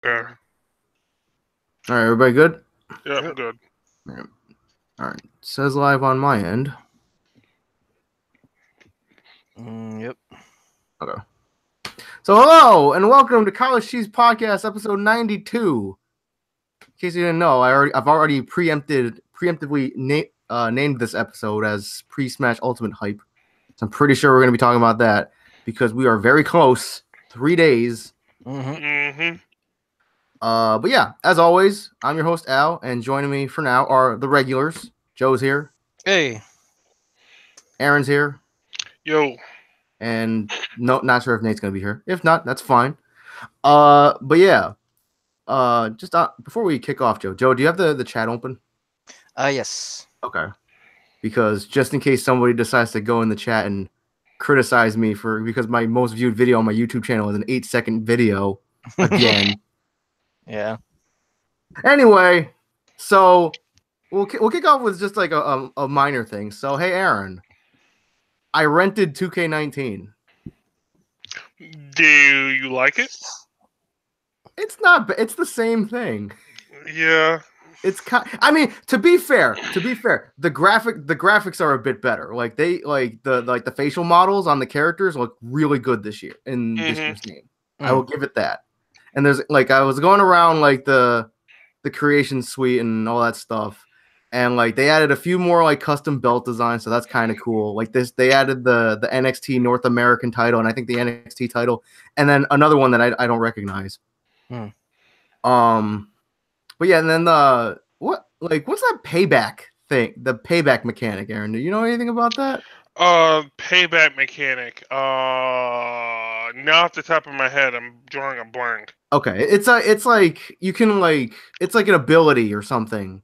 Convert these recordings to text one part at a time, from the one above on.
Okay. All right, everybody good? Yeah, I'm good. All right. Says live on my end. Yep. Okay. So hello and welcome to College Cheese Podcast, episode 92. In case you didn't know, I've already preemptively named this episode as Pre-Smash Ultimate Hype. So I'm pretty sure we're going to be talking about that because we are very close. 3 days. Mm-hmm. But yeah, as always, I'm your host Al, and joining me for now are the regulars. Joe's here. Hey. Aaron's here. Yo. And no, not sure if Nate's gonna be here. If not, that's fine. But yeah. Just before we kick off, Joe, do you have the chat open? Yes. Okay. Because just in case somebody decides to go in the chat and criticize me because my most viewed video on my YouTube channel is an 8-second video again. Yeah. Anyway, so we'll kick off with just like a minor thing. So hey, Aaron, I rented 2K19. Do you like it? It's not. It's the same thing. Yeah. It's I mean, to be fair, the graphics are a bit better. Like the facial models on the characters look really good this year in this year's game. I will give it that. And there's like I was going around like the creation suite and all that stuff, and like they added a few more like custom belt designs, so that's kind of cool. Like they added the NXT North American title, and I think the NXT title, and then another one that I don't recognize. But yeah, and then what's that payback thing? The payback mechanic, Aaron. Do you know anything about that? Payback mechanic. Not off the top of my head, I'm drawing a blank. Okay, it's like you can it's like an ability or something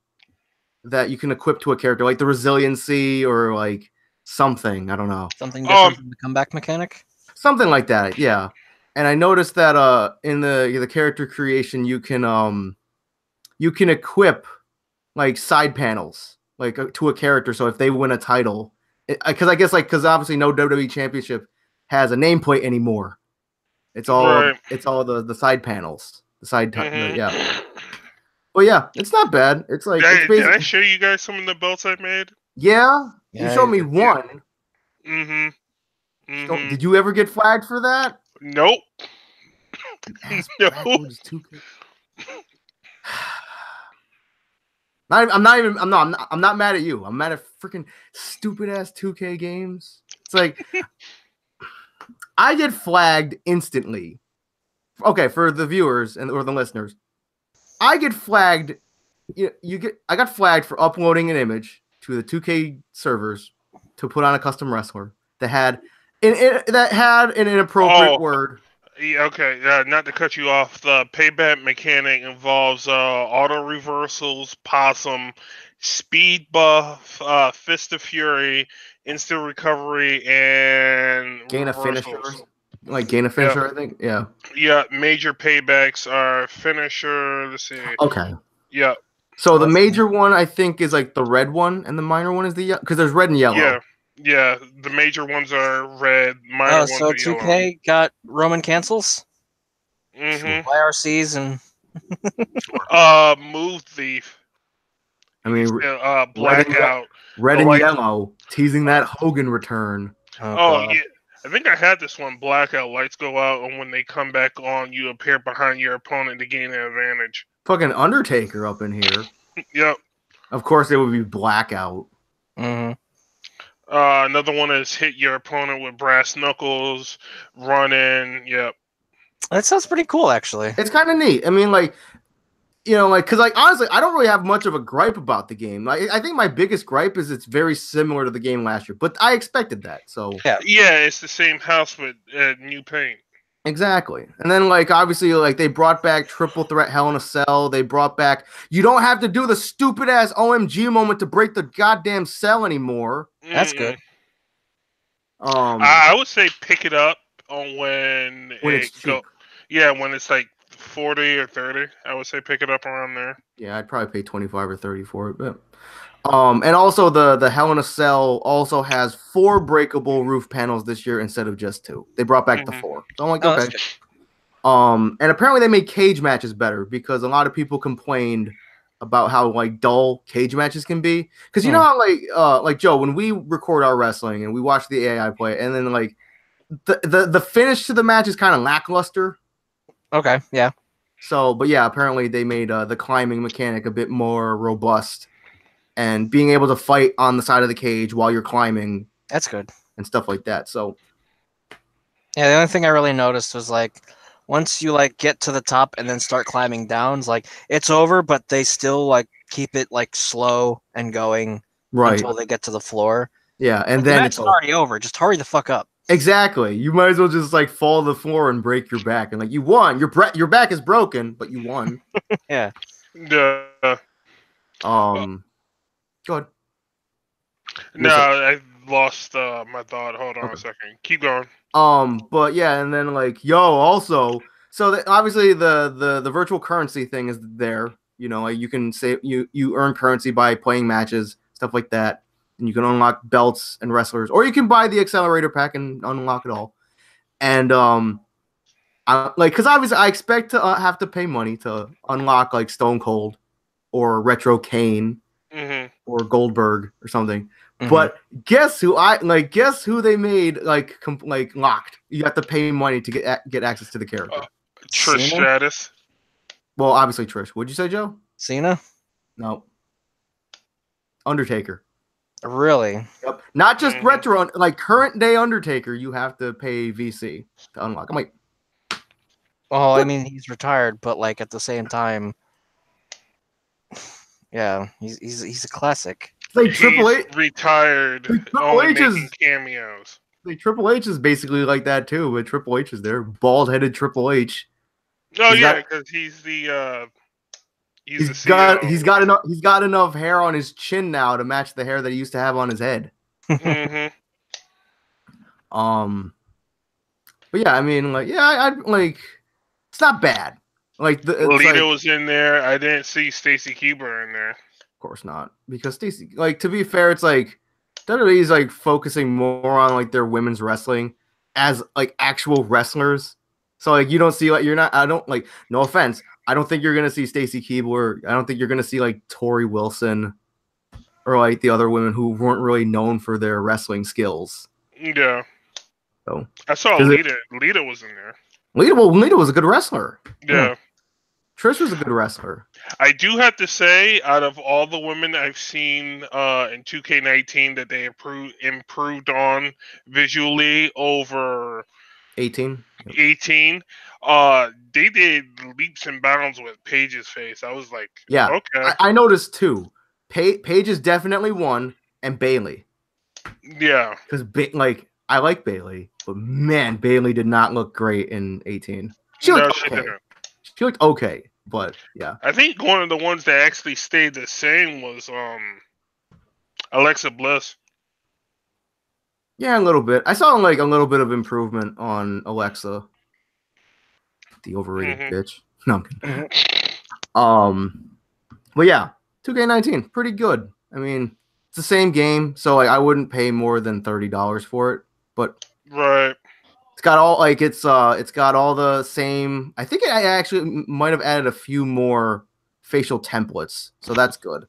that you can equip to a character, like the resiliency or like something. I don't know. Something different from the comeback mechanic. Something like that, yeah. And I noticed that in the character creation you can equip like side panels like to a character. So if they win a title, because obviously no WWE Championship has a nameplate anymore. It's all the side panels, the side yeah. Well, yeah, it's not bad. It's like did I show you guys some of the belts I made? Yeah, you showed me one. Mm-hmm. Did you ever get flagged for that? Nope. No. I'm not mad at you. I'm mad at freaking stupid ass 2K games. It's like I get flagged instantly. Okay, for the viewers or the listeners, I get flagged. I got flagged for uploading an image to the 2K servers to put on a custom wrestler that had an inappropriate word. Yeah, okay, not to cut you off, the payback mechanic involves auto reversals, possum, speed buff, fist of fury, instant recovery, and gain a finisher. Like gain a finisher, I think. Yeah. Yeah, major paybacks are finisher. Let's see. Okay. Yeah. So the major one I think is like the red one, and the minor one is the yellow, because there's red and yellow. Yeah, the major ones are red, minor ones are yellow. 2K got Roman cancels? Mm-hmm. YRCs and... Move Thief. I mean, Blackout. Red and yellow, teasing that Hogan return. Yeah. I think I had this one, Blackout. Lights go out, and when they come back on, you appear behind your opponent to gain an advantage. Fucking Undertaker up in here. Yep. Of course, it would be Blackout. Mm-hmm. Another one is hit your opponent with brass knuckles, run in. Yep. That sounds pretty cool, actually. It's kind of neat. I mean, because honestly, I don't really have much of a gripe about the game. I think my biggest gripe is it's very similar to the game last year, but I expected that. So yeah, it's the same house with new paint. Exactly. And then obviously they brought back Triple Threat Hell in a Cell. They brought back, you don't have to do the stupid ass OMG moment to break the goddamn cell anymore. That's good. I would say pick it up on when it's cheap. When it's like 40 or 30. I would say pick it up around there. Yeah, I'd probably pay 25 or 30 for it, but and also the Hell in a Cell also has 4 breakable roof panels this year instead of just 2. They brought back the 4. So I'm like, okay. And apparently they made cage matches better because a lot of people complained about how like dull cage matches can be. Because you know how like Joe, when we record our wrestling and we watch the AI play, and then like the finish to the match is kind of lackluster. Okay, yeah. So, but yeah, apparently they made the climbing mechanic a bit more robust, and being able to fight on the side of the cage while you're climbing. That's good. And stuff like that. So, yeah, the only thing I really noticed was like once you like get to the top and then start climbing down, it's like it's over, but they still like keep it like slow and going until they get to the floor. Yeah, and like, then it's already over. Just hurry the fuck up. Exactly. You might as well just like fall to the floor and break your back, and like you won. Your back is broken, but you won. Yeah. Go ahead. No, I lost my thought. Hold on a second. Keep going. But yeah, and then like also, so obviously the virtual currency thing is there. You know, like you can say you earn currency by playing matches, stuff like that. And you can unlock belts and wrestlers, or you can buy the accelerator pack and unlock it all. And because obviously I expect to have to pay money to unlock like Stone Cold or Retro Kane or Goldberg or something. But guess who they made like locked? You have to pay money to get access to the character. Trish Stratus. Well, obviously Trish. What'd you say, Joe? Cena? No. Undertaker. Really? Yep. Not just retro, like current day Undertaker. You have to pay VC to unlock. I'm like, well, I mean, he's retired, but like at the same time, yeah, he's a classic. Like Triple H retired. Like, Triple H is cameos. Like Triple H is basically like that too, but Triple H is there, bald-headed Triple H. Oh yeah, because he's the he's got enough hair on his chin now to match the hair that he used to have on his head. But yeah, I mean, like, yeah, I like it's not bad. Like Lita was in there. I didn't see Stacy Keibler in there. Of course not, because Stacy. Like, to be fair, it's like WWE's like focusing more on like their women's wrestling as like actual wrestlers. So like you don't see like I don't like, no offense, I don't think you're gonna see Stacy Keibler. I don't think you're gonna see like Tori Wilson or like the other women who weren't really known for their wrestling skills. Yeah. So I saw Lita. Lita was in there. Lita was a good wrestler. Yeah. Trish was a good wrestler. I do have to say, out of all the women I've seen in 2K19 that they improved on visually over 18, they did leaps and bounds with Paige's face. I was like, yeah, okay. I noticed too. Paige is definitely one, and Bayley. Yeah, because like I like Bayley, but man, Bayley did not look great in 18. She looked okay, but yeah. I think one of the ones that actually stayed the same was Alexa Bliss. Yeah, a little bit. I saw like a little bit of improvement on Alexa, the overrated bitch. No, I'm kidding. But yeah, 2K19, pretty good. I mean, it's the same game, so like I wouldn't pay more than $30 for it. But right, it's got all like it's got all the same. I think I actually might have added a few more facial templates, so that's good.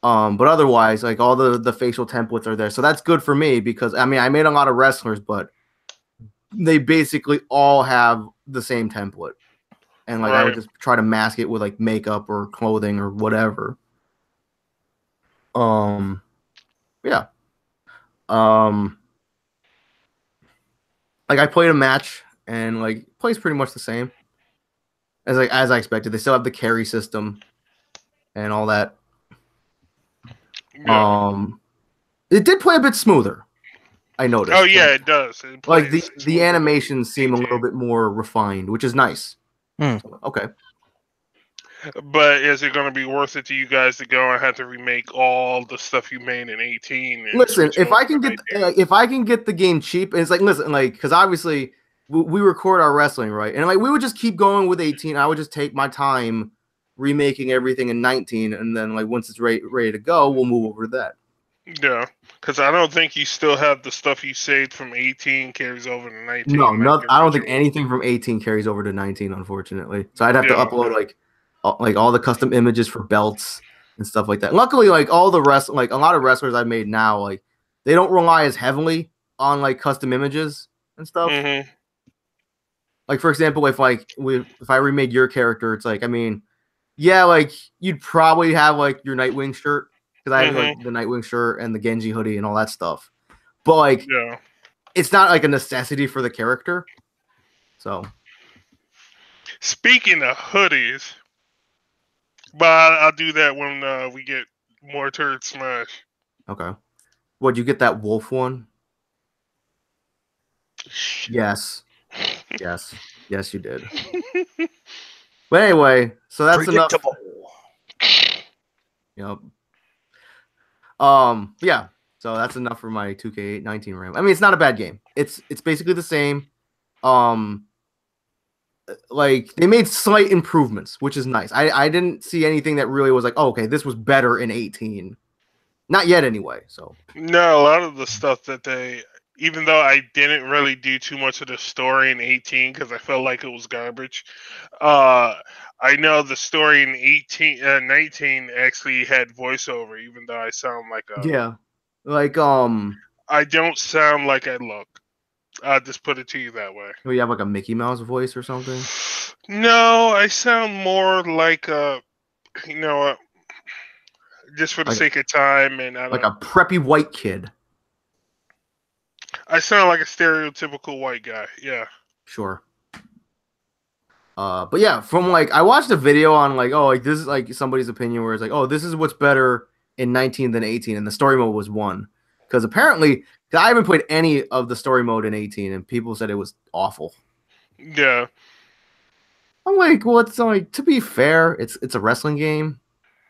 But otherwise, like all the facial templates are there, so that's good for me because I mean I made a lot of wrestlers, but they basically all have the same template, and like I would just try to mask it with like makeup or clothing or whatever. Yeah. Like I played a match and like plays pretty much the same as I expected. They still have the carry system and all that. Yeah. It did play a bit smoother. I noticed. Oh yeah, it does. It like the animations seem a little bit more refined, which is nice. So, okay. But is it going to be worth it to you guys to go and have to remake all the stuff you made in 18? Listen, if I can get the game cheap, and it's like, listen, like, because obviously we record our wrestling, right, and like we would just keep going with 18. I would just take my time remaking everything in 19, and then like once it's ready to go, we'll move over to that. Yeah, because I don't think you still have the stuff you saved from 18 carries over to 19. No, Like not. your I don't think rituals. anything from 18 carries over to 19, unfortunately. So I'd have to Yeah. upload like all the custom images for belts and stuff like that. Luckily, like all the like a lot of wrestlers I've made now, like they don't rely as heavily on like custom images and stuff. Mm-hmm. Like for example, if I remade your character, it's like I mean, yeah, like you'd probably have like your Nightwing shirt because I have like Mm-hmm. the Nightwing shirt and the Genji hoodie and all that stuff. But like Yeah. it's not like a necessity for the character. So Speaking of hoodies, but I'll do that when we get more Turd Smash. okay. Would you get that wolf one? Yes. Yes. Yes, you did. But anyway, so that's enough. Predictable. You yeah. So that's enough for my 2K19 RAM. I mean, it's not a bad game. It's basically the same. Um like they made slight improvements, which is nice. I didn't see anything that really was like, oh, okay, this was better in 18. Not yet anyway. So No, a lot of the stuff that they, even though I didn't really do too much of the story in 18 because I felt like it was garbage, uh, I know the story in 19 actually had voiceover, even though I sound like a, yeah. Like I don't sound like I look. I'll just put it to you that way. you have like a Mickey Mouse voice or something. No, I sound more like a, you know, just for the Like sake of time, and I like don't. a preppy white kid. I sound like a stereotypical white guy. Yeah. Sure. But yeah, from like I watched a video on like, oh, like this is like somebody's opinion where it's like, oh, this is what's better in 19 than 18, and the story mode was one. Because apparently, 'cause I haven't played any of the story mode in 18, and people said it was awful. Yeah. I'm like, well, it's like to be fair, it's a wrestling game,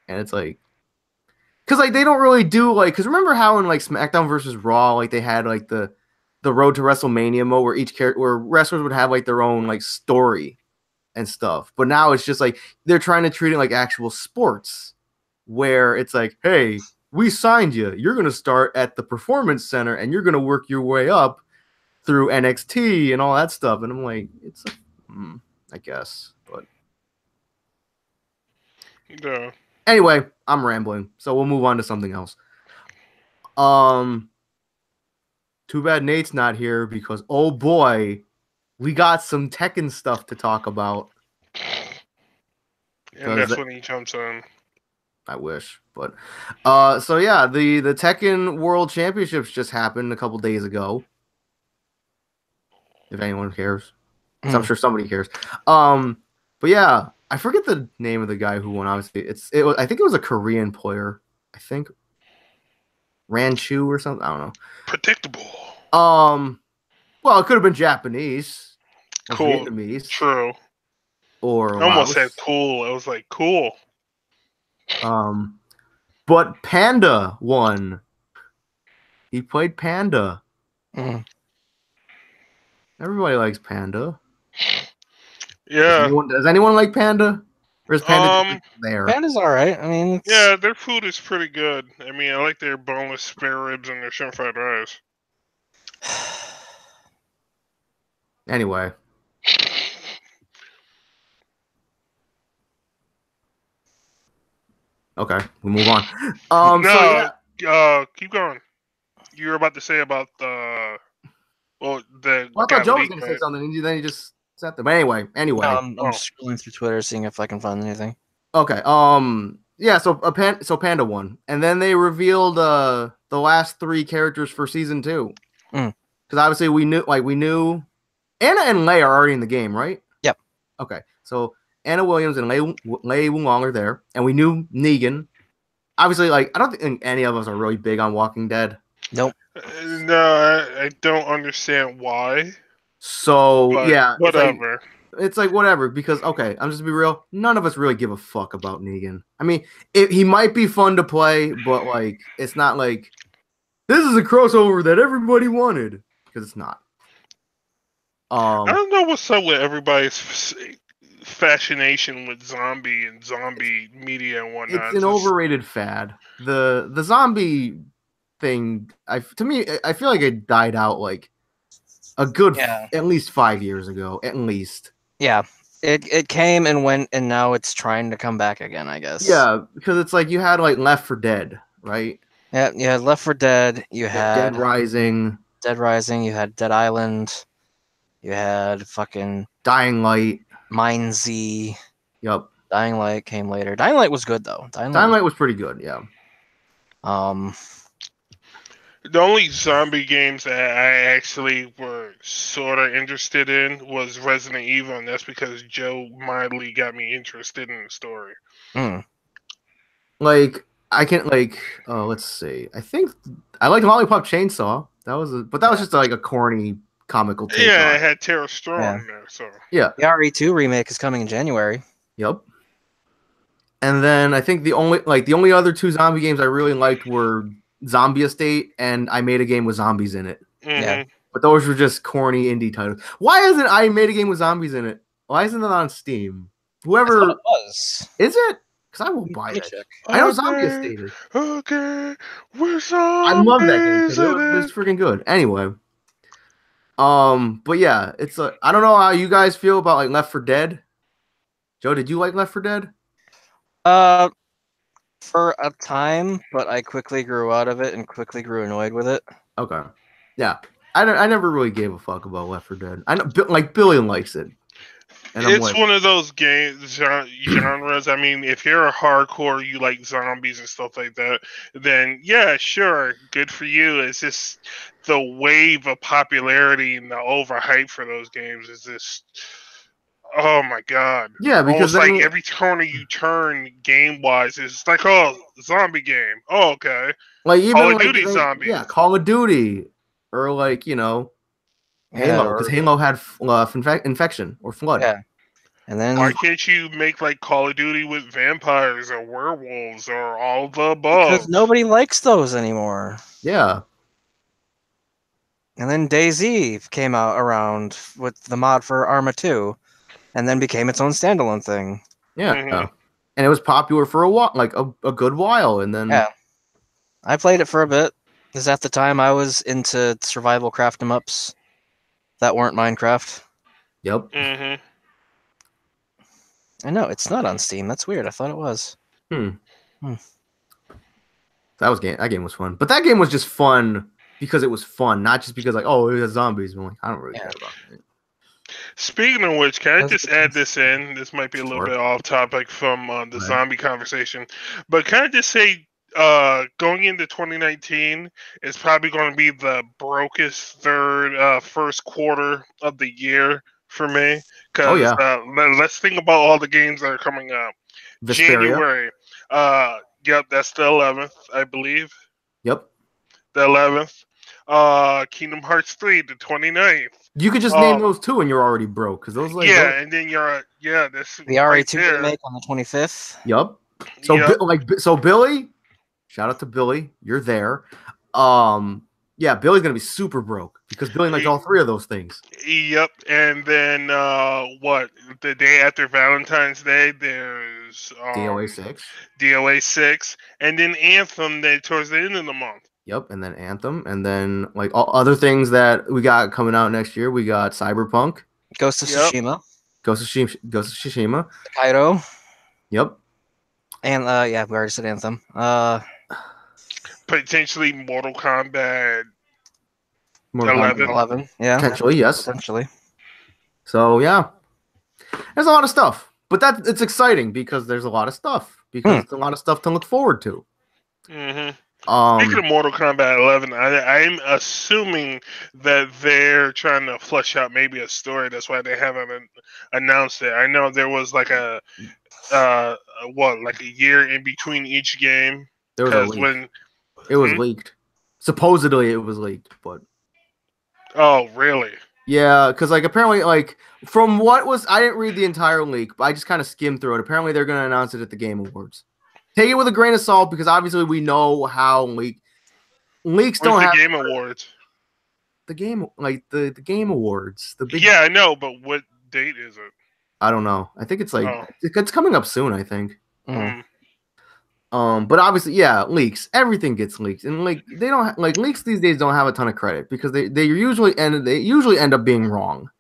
and it's like, because like they don't really do like, because remember how in like SmackDown versus Raw, like they had like the Road to WrestleMania mode where each character where wrestlers would have like their own like story and stuff. But now it's just like they're trying to treat it like actual sports, where it's like, hey, we signed you. You're going to start at the performance center and you're going to work your way up through NXT and all that stuff. And I'm like, I guess. But Yeah. anyway, I'm rambling, so we'll move on to something else. Too bad Nate's not here because oh boy, we got some Tekken stuff to talk about. And that's when he jumps on. I wish, but so yeah, the Tekken World Championships just happened a couple days ago. If anyone cares, so I'm sure somebody cares. But yeah, I forget the name of the guy who won. Obviously, I think it was a Korean player. I think Ranchu or something. I don't know. Predictable. Well, it could have been Japanese, or Cool. Vietnamese, True. or I almost Laos. said cool. I was like, cool. But Panda won. He played Panda. Everybody likes Panda. Yeah. Does anyone like Panda? Or is Panda there? Panda's all right. I mean, yeah, their food is pretty good. I mean, I like their boneless spare ribs and their shrimp fried rice. Anyway. Okay, we move on. No, so yeah. Keep going. You were about to say about the. Well, I thought Joe was going to say something, and then he just sat there. But anyway. I'm scrolling through Twitter, seeing if I can find anything. Okay. Yeah. So Panda won, and then they revealed the last 3 characters for season 2. Because obviously we knew Anna and Lei are already in the game, right? Yep. Okay. So Anna Williams and Lei Wulong are there, and we knew Negan. Obviously, like I don't think any of us are really big on Walking Dead. Nope. No, I don't understand why. So But yeah, whatever. It's like whatever, because okay, I'm just to be real. None of us really give a fuck about Negan. I mean, he might be fun to play, but like, it's not like this is a crossover that everybody wanted, because it's not. I don't know what's up with everybody's fascination with zombie and zombie media and whatnot. It's an overrated fad. The zombie thing, I feel like it died out like a good at least 5 years ago, at least. Yeah. It came and went, and now it's trying to come back again, I guess. Yeah, because it's like you had like Left 4 Dead, right? Yeah, you had Left 4 Dead, you had Dead Rising, you had Dead Island, you had fucking Dying Light, Mine Z. Yep. Dying Light came later. Dying Light was good though. Dying Light was pretty good, yeah. The only zombie games that I actually were sort of interested in was Resident Evil, and that's because Joe mildly got me interested in the story. Like I can let's see. I think I like Lollipop Chainsaw. That was just like a corny comical take. Yeah, it had Tara Strong in there, so yeah. The RE2 remake is coming in January. Yep. And then I think the only other 2 zombie games I really liked were Zombie Estate and I Made a Game with Zombies in it. Yeah. But those were just corny indie titles. Why isn't I Made a Game with Zombies in it? Why isn't it on Steam? Whoever it was. Is it? Because I will buy it. I know Zombie Estate is. Okay, I love that game because it's freaking good. Anyway. But yeah, it's I don't know how you guys feel about like Left 4 Dead. Joe, did you like Left 4 Dead? For a time, but I quickly grew out of it and quickly grew annoyed with it. Okay. Yeah. I never really gave a fuck about Left 4 Dead. I know like Billy likes it. And it's one of those genres. I mean, if you're a hardcore, you like zombies and stuff like that, then yeah, sure, good for you. It's just the wave of popularity and the overhype for those games is just, oh my god. Yeah, because like every corner you turn game-wise, it's like, oh, zombie game. Oh, okay. Like even Call of Duty zombies. Yeah, Call of Duty, or like Halo, because Halo had infection or flood. Yeah. And then why can't you make like Call of Duty with vampires or werewolves or all the above? Because nobody likes those anymore. Yeah. And then DayZ came out around with the mod for Arma 2, and then became its own standalone thing. Yeah. And it was popular for a while, like a good while, and then I played it for a bit. Because at the time I was into survival craft 'em ups that weren't Minecraft. Yep. I know it's not on Steam. That's weird. I thought it was. That game was fun, but that game was just fun because it was fun, not just because like, oh, it has zombies. I'm like, I don't really care about it. Speaking of which, can I just add this in? This might be a little bit off topic from the zombie conversation, but can I just say, going into 2019 is probably going to be the brokest first quarter of the year for me. Because let's think about all the games that are coming up. Vesperia. January. Yep, that's the 11th, I believe. Yep. The 11th. Kingdom Hearts 3, the 29th. You could just name those 2 and you're already broke. Because those like and then you're this the RE2 remake on the 25th. Yep. So Billy, shout out to Billy, you're there. Yeah, Billy's gonna be super broke because Billy likes all 3 of those things. Yep, and then the day after Valentine's Day, there's DOA 6. DOA 6, and then Anthem towards the end of the month. Yep, and then Anthem, and then like all other things that we got coming out next year. We got Cyberpunk, Ghost of Tsushima, Kaido. Yep. And we already said Anthem. Potentially Mortal Kombat 11. Yeah. Potentially, yes. Potentially. So yeah. There's a lot of stuff. But it's exciting because there's a lot of stuff. Because it's a lot of stuff to look forward to. Speaking of Mortal Kombat 11, I'm assuming that they're trying to flesh out maybe a story. That's why they haven't announced it. I know there was like a year in between each game. There was a leak. It was leaked. Supposedly it was leaked, but oh, really? Yeah, because like apparently like from what was I didn't read the entire leak, but I just kind of skimmed through it. Apparently they're going to announce it at the Game Awards. Take it with a grain of salt because obviously we know how leaks don't have the Game Awards. The game the Game Awards. The big I know, but what date is it? I don't know. I think it's like it's coming up soon, I think. But obviously, yeah, leaks. Everything gets leaked, and like they don't like leaks these days don't have a ton of credit because they usually end up being wrong.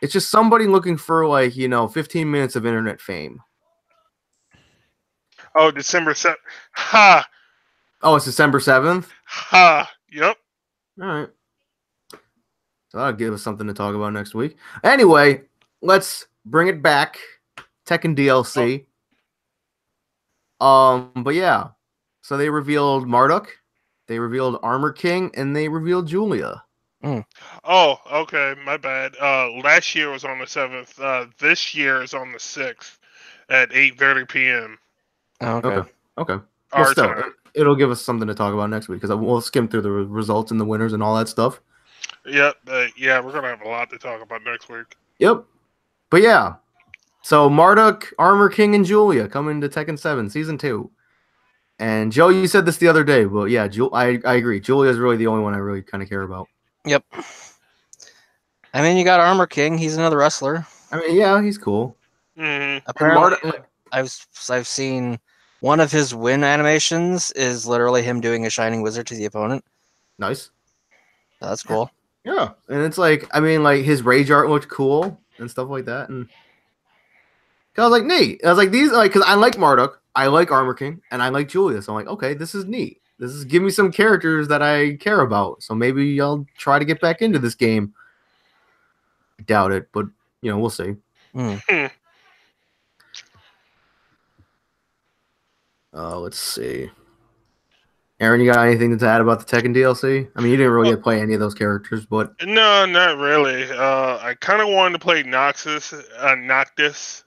It's just somebody looking for 15 minutes of internet fame. Oh, December 7th. Ha! Oh, it's December 7th? Ha! Yep. All right. So that'll give us something to talk about next week. Anyway, let's bring it back. Tekken DLC. But yeah. So they revealed Marduk, they revealed Armor King, and they revealed Julia. Oh, okay, my bad. Last year was on the 7th. This year is on the 6th at 8:30 p.m. Oh, okay. Our Well, still, time. it'll give us something to talk about next week because we'll skim through the results and the winners and all that stuff. Yep. Yeah, we're gonna have a lot to talk about next week. Yep. But yeah. So Marduk, Armor King, and Julia coming to Tekken 7 Season 2. And Joe, you said this the other day, but yeah, I agree. Julia is really the only one I really kind of care about. Yep. I mean, you got Armor King. He's another wrestler. I mean, yeah, he's cool. Mm-hmm. Apparently, I've seen one of his win animations is literally him doing a Shining Wizard to the opponent. Nice. That's cool. Yeah, and it's like, I mean, like his rage art looked cool and stuff like that, and I was like, neat. I was like, these, like, because I like Marduk, I like Armor King, and I like Julia, so I'm like, okay, this is neat. This is give me some characters that I care about, so maybe I'll try to get back into this game. I doubt it, but we'll see. Let's see. Aaron, you got anything to add about the Tekken DLC? I mean, you didn't really play any of those characters, but No, not really. I kind of wanted to play Noctis,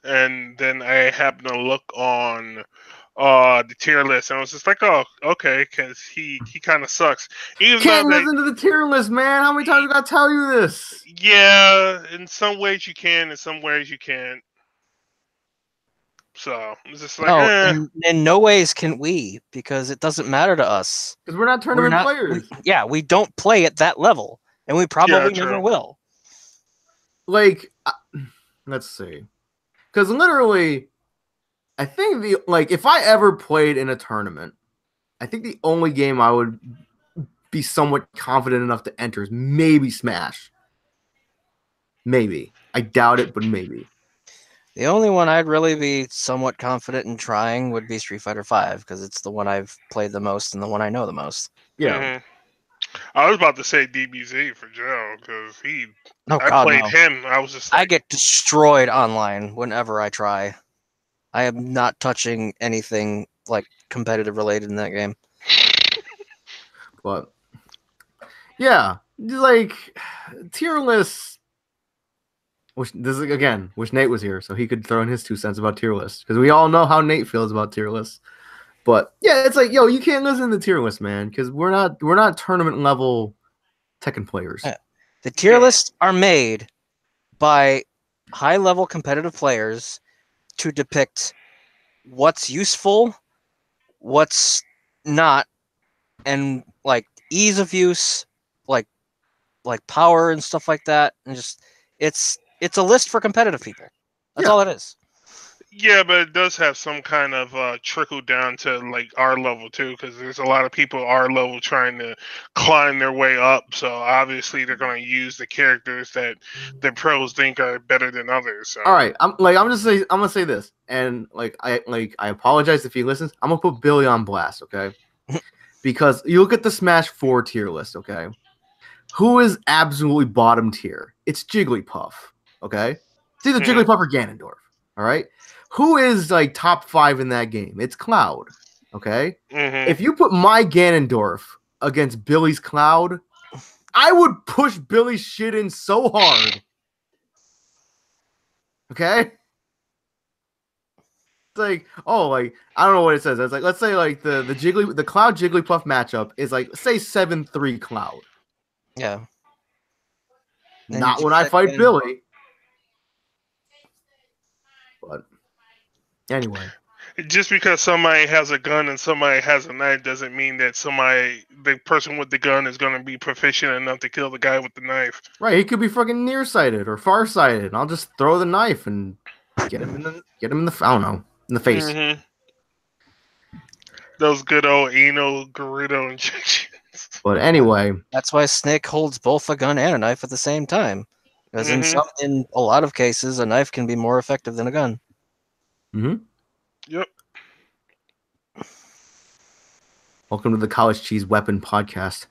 and then I happened to look on the tier list, and I was just like, oh, okay, because he kind of sucks. Can't listen to the tier list, man. How many times I gotta tell you this? Yeah, in some ways you can, in some ways you can't. So it's just like, in no ways can we, because it doesn't matter to us. Because we're not tournament players. We don't play at that level, and we probably never will. Like, let's see. Because literally, I think if I ever played in a tournament, I think the only game I would be somewhat confident enough to enter is maybe Smash. Maybe. I doubt it, but maybe. The only one I'd really be somewhat confident in trying would be Street Fighter V, because it's the one I've played the most and the one I know the most. Yeah. Mm-hmm. I was about to say DBZ for Joe, because I played him. I was just like, I get destroyed online whenever I try. I am not touching anything like competitive related in that game. But yeah, like tier lists. Wish Nate was here so he could throw in his 2 cents about tier lists, because we all know how Nate feels about tier lists. But yeah, it's like, yo, you can't listen to the tier list, man, because we're not tournament level Tekken players. The tier lists are made by high level competitive players to depict what's useful, what's not, and like ease of use, like power and stuff like that, and just it's a list for competitive people. That's all it is. Yeah, but it does have some kind of trickle down to like our level too, because there's a lot of people our level trying to climb their way up. So obviously they're going to use the characters that the pros think are better than others. So. All right, I'm gonna say this, and I apologize if he listens. I'm gonna put Billy on blast, okay? Because you look at the Smash 4 tier list, okay? Who is absolutely bottom tier? It's Jigglypuff, okay? It's either Jigglypuff or Ganondorf, all right? Who is like top 5 in that game? It's Cloud, okay? Mm-hmm. If you put my Ganondorf against Billy's Cloud, I would push Billy's shit in so hard. Okay? It's like, I don't know what it says. It's like, let's say like the Cloud Jigglypuff matchup is like, say 7-3 Cloud. Yeah. Not when I fight Billy. But anyway. Just because somebody has a gun and somebody has a knife doesn't mean that the person with the gun is going to be proficient enough to kill the guy with the knife. Right, he could be fucking nearsighted or farsighted, and I'll just throw the knife and get him in the I don't know, in the face. Mm-hmm. Those good old anal Gerudo injections. But anyway, That's why Snake holds both a gun and a knife at the same time. Because in a lot of cases, a knife can be more effective than a gun. Yep. Welcome to the College Cheese Weapon Podcast.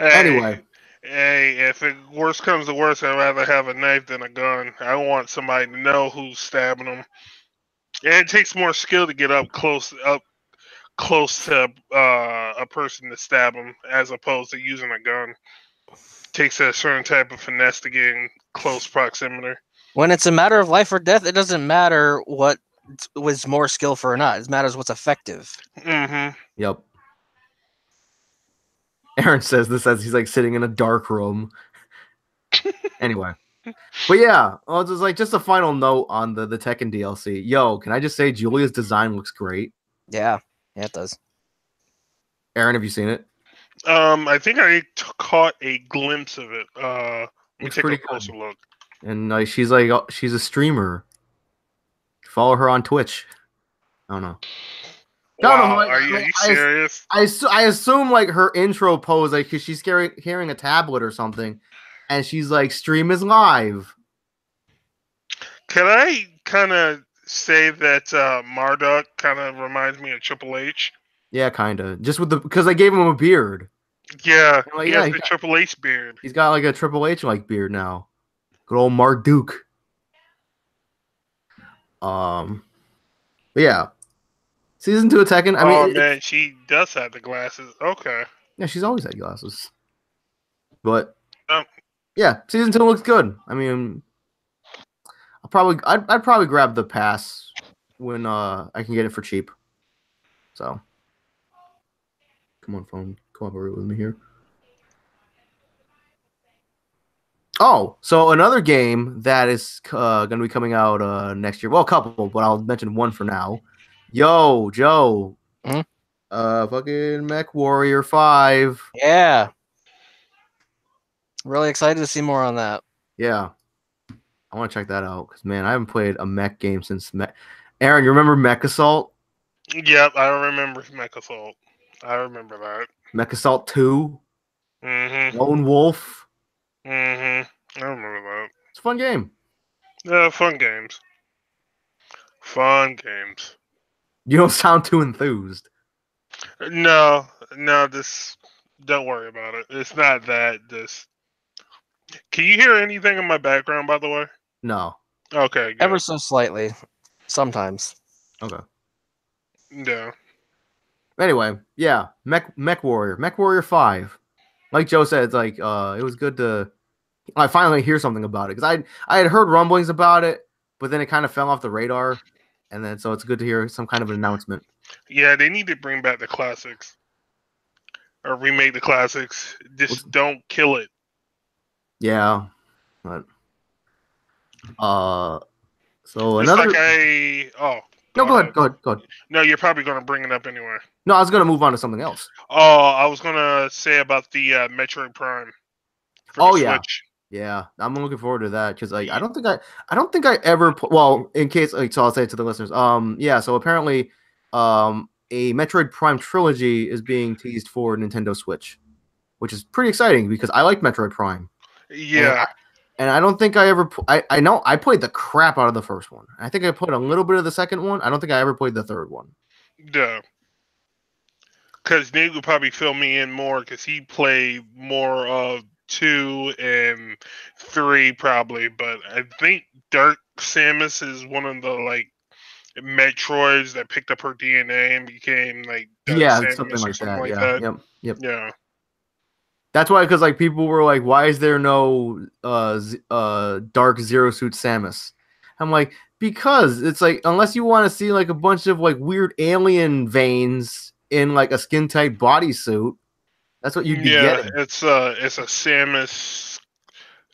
Anyway. Hey, if it worst comes to worst, I'd rather have a knife than a gun. I want somebody to know who's stabbing them. And it takes more skill to get up close to a person to stab them, as opposed to using a gun. Takes a certain type of finesse to get in close proximity. When it's a matter of life or death, it doesn't matter what was more skillful or not. It matters what's effective. Yep. Aaron says this as he's like sitting in a dark room. Anyway. But yeah, just a final note on the Tekken DLC. Yo, can I just say Julia's design looks great? Yeah, it does. Aaron, have you seen it? I think I caught a glimpse of it. Let me take a closer look. And she's a streamer. Follow her on Twitch. I don't know. Wow, are you serious? I assume like her intro pose, like, cause she's carrying a tablet or something, and she's like, "Stream is live." Can I kind of say that Marduk kind of reminds me of Triple H? Yeah, kind of. Just because I gave him a beard. Yeah, he has the Triple H beard. He's got like a Triple H like beard now. Good old Marduk. But yeah. Season 2 of Tekken. I mean, man, she does have the glasses. Okay. Yeah, she's always had glasses. But yeah, season 2 looks good. I mean, I'd probably grab the pass when I can get it for cheap. So, come on, phone, cooperate with me here. Oh, so another game that is going to be coming out next year. Well, a couple, but I'll mention one for now. Yo, Joe. Fucking Mech Warrior 5. Yeah. Really excited to see more on that. Yeah. I want to check that out because, man, I haven't played a mech game since Aaron, you remember Mech Assault? Yep, I remember Mech Assault. I remember that. Mech Assault 2. Lone Wolf. I remember that. It's a fun game. Yeah, fun games. Fun games. You don't sound too enthused. No, don't worry about it. It's not that. Can you hear anything in my background, by the way? No. Okay, good. Ever so slightly. Sometimes. Okay. Yeah. Anyway, yeah, Mech Warrior 5. Like Joe said, it's like it was good to I finally hear something about it because I had heard rumblings about it, but then it kind of fell off the radar, and then so it's good to hear some kind of an announcement. Yeah, they need to bring back the classics or remake the classics. Just don't kill it. Yeah, but so it's another. Go ahead. No, you're probably going to bring it up anyway. No, I was going to move on to something else. Oh, I was going to say about the Metroid Prime. Oh yeah, yeah. I'm looking forward to that because like I don't think I ever. Well, in case so I'll say it to the listeners. Yeah. So apparently, a Metroid Prime trilogy is being teased for Nintendo Switch, which is pretty exciting because I like Metroid Prime. Yeah. And I don't think I ever. I know I played the crap out of the first one. I think I played a little bit of the second one. I don't think I ever played the third one. Yeah. Because Nate would probably fill me in more because he played more of 2 and 3 probably. But I think Dark Samus is one of the like Metroids that picked up her DNA and became like Dark Samus something like that. that. Yep. Yeah. That's why, because like people were like, "Why is there no Dark Zero Suit Samus?" I'm like, because it's like unless you want to see like a bunch of like weird alien veins in like a skin tight bodysuit, that's what you'd be getting. It's a Samus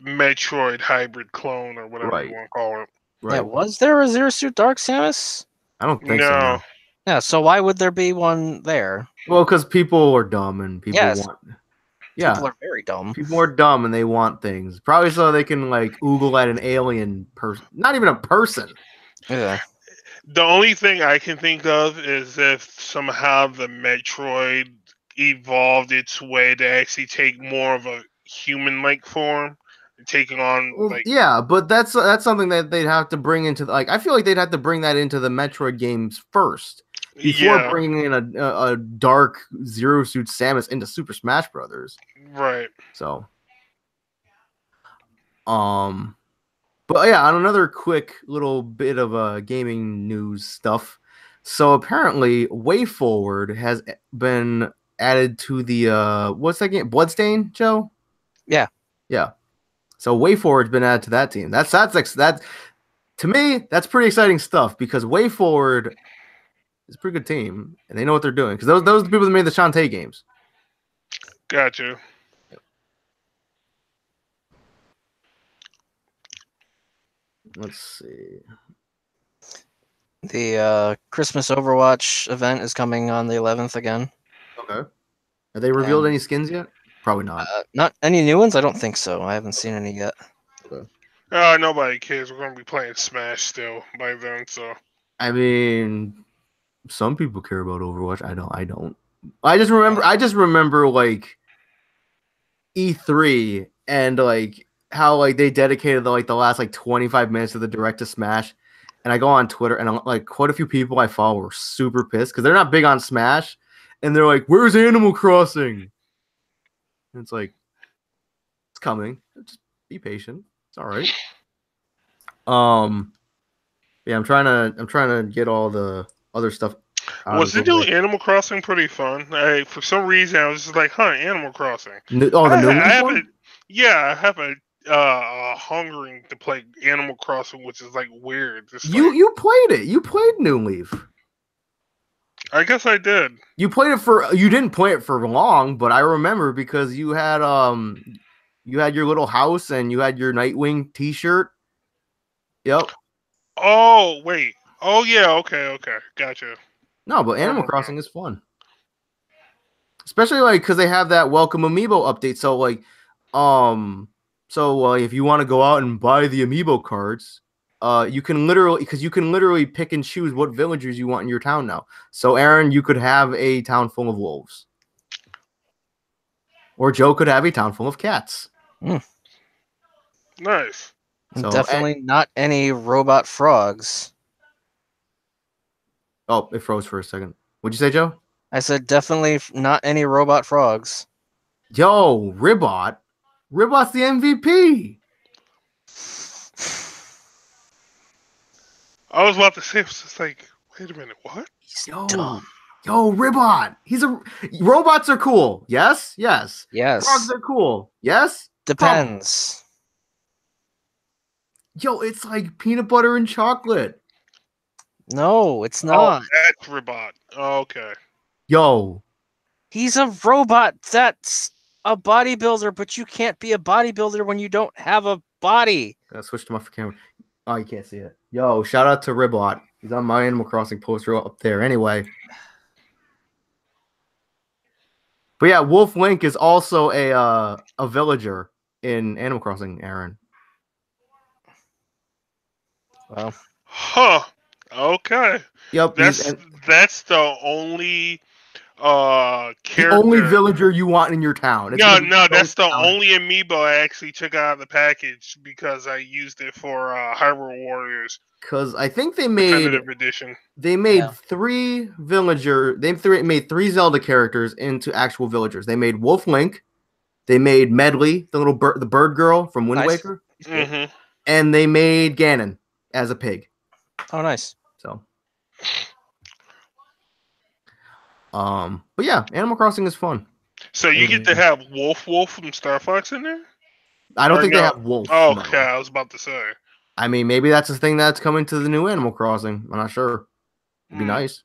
Metroid hybrid clone or whatever you want to call it. Right. Yeah, was there a Zero Suit Dark Samus? I don't think so. No. Yeah, so why would there be one there? Well, because people are dumb and people want. Yeah, people are very dumb. People are dumb and they want things. Probably so they can like oogle at an alien person. Not even a person. Yeah. The only thing I can think of is if somehow the Metroid evolved its way to actually take more of a human-like form, taking on Well, like yeah, but that's something that they'd have to bring into like I feel like they'd have to bring that into the Metroid games first before yeah, bringing in a dark Zero Suit Samus into Super Smash Brothers. right. So, but yeah, on another quick little bit of gaming news stuff. So apparently, WayForward has been added to the what's that game? Bloodstain, Joe? Yeah. Yeah. So WayForward's been added to that team. That's to me, that's pretty exciting stuff because WayForward is a pretty good team and they know what they're doing. Because those are the people that made the Shantae games. Gotcha. Let's see. The Christmas Overwatch event is coming on the 11th again. Okay. Have they revealed any skins yet? Probably not. Not any new ones? I don't think so. I haven't seen any yet. Okay. Nobody cares. We're gonna be playing Smash still by then, so. I mean, some people care about Overwatch. I don't. I just remember like E3 and like how like they dedicated the last like 25 minutes of the direct to Smash. And I go on Twitter and like quite a few people I follow were super pissed because they're not big on Smash. And they're like, "Where's Animal Crossing?" And it's like, it's coming. Just be patient. It's all right. Yeah, I'm trying to get all the other stuff. Was the new Animal Crossing pretty fun? For some reason, I was just like, "Huh, Animal Crossing." The new one? I have a hungering to play Animal Crossing, which is like weird. You played it. You played New Leaf. I guess I did. You didn't play it for long, but I remember because you had your little house and you had your Nightwing t-shirt. Yep. Oh, wait. Oh, yeah. Okay. Gotcha. No, but Animal Crossing is fun. Especially like because they have that welcome amiibo update. So like, if you want to go out and buy the amiibo cards, you can literally pick and choose what villagers you want in your town now. So Aaron, you could have a town full of wolves, or Joe could have a town full of cats. Nice. So, definitely not any robot frogs. Oh, it froze for a second. What'd you say, Joe? I said definitely not any robot frogs. Yo, Ribot. Ribot's the MVP. I was about to say, it was just like, wait a minute, what? He's dumb. Yo, Ribot. Robots are cool. Yes. Frogs are cool. Yes. Depends. Yo, it's like peanut butter and chocolate. No, it's not. Oh, that's Ribot. Oh, okay. Yo. He's a robot that's a bodybuilder, but you can't be a bodybuilder when you don't have a body. Gotta switch to my camera. Oh, you can't see it. Yo, shout out to Ribot. He's on my Animal Crossing poster up there. Anyway. But yeah, Wolf Link is also a villager in Animal Crossing, Aaron. Well. Huh. Okay. Yep. That's the only character. The only villager you want in your town. No, that's the only amiibo I actually took out of the package because I used it for Hyrule Warriors. Because I think they made edition. They made three made three Zelda characters into actual villagers. They made Wolf Link, they made Medley, the bird girl from Wind Waker, and they made Ganon as a pig. Oh, nice. So, but yeah, Animal Crossing is fun. So you get to have Wolf from Star Fox in there? I don't think they have Wolf. Oh, okay, I was about to say. I mean, maybe that's the thing that's coming to the new Animal Crossing. I'm not sure. It'd be nice.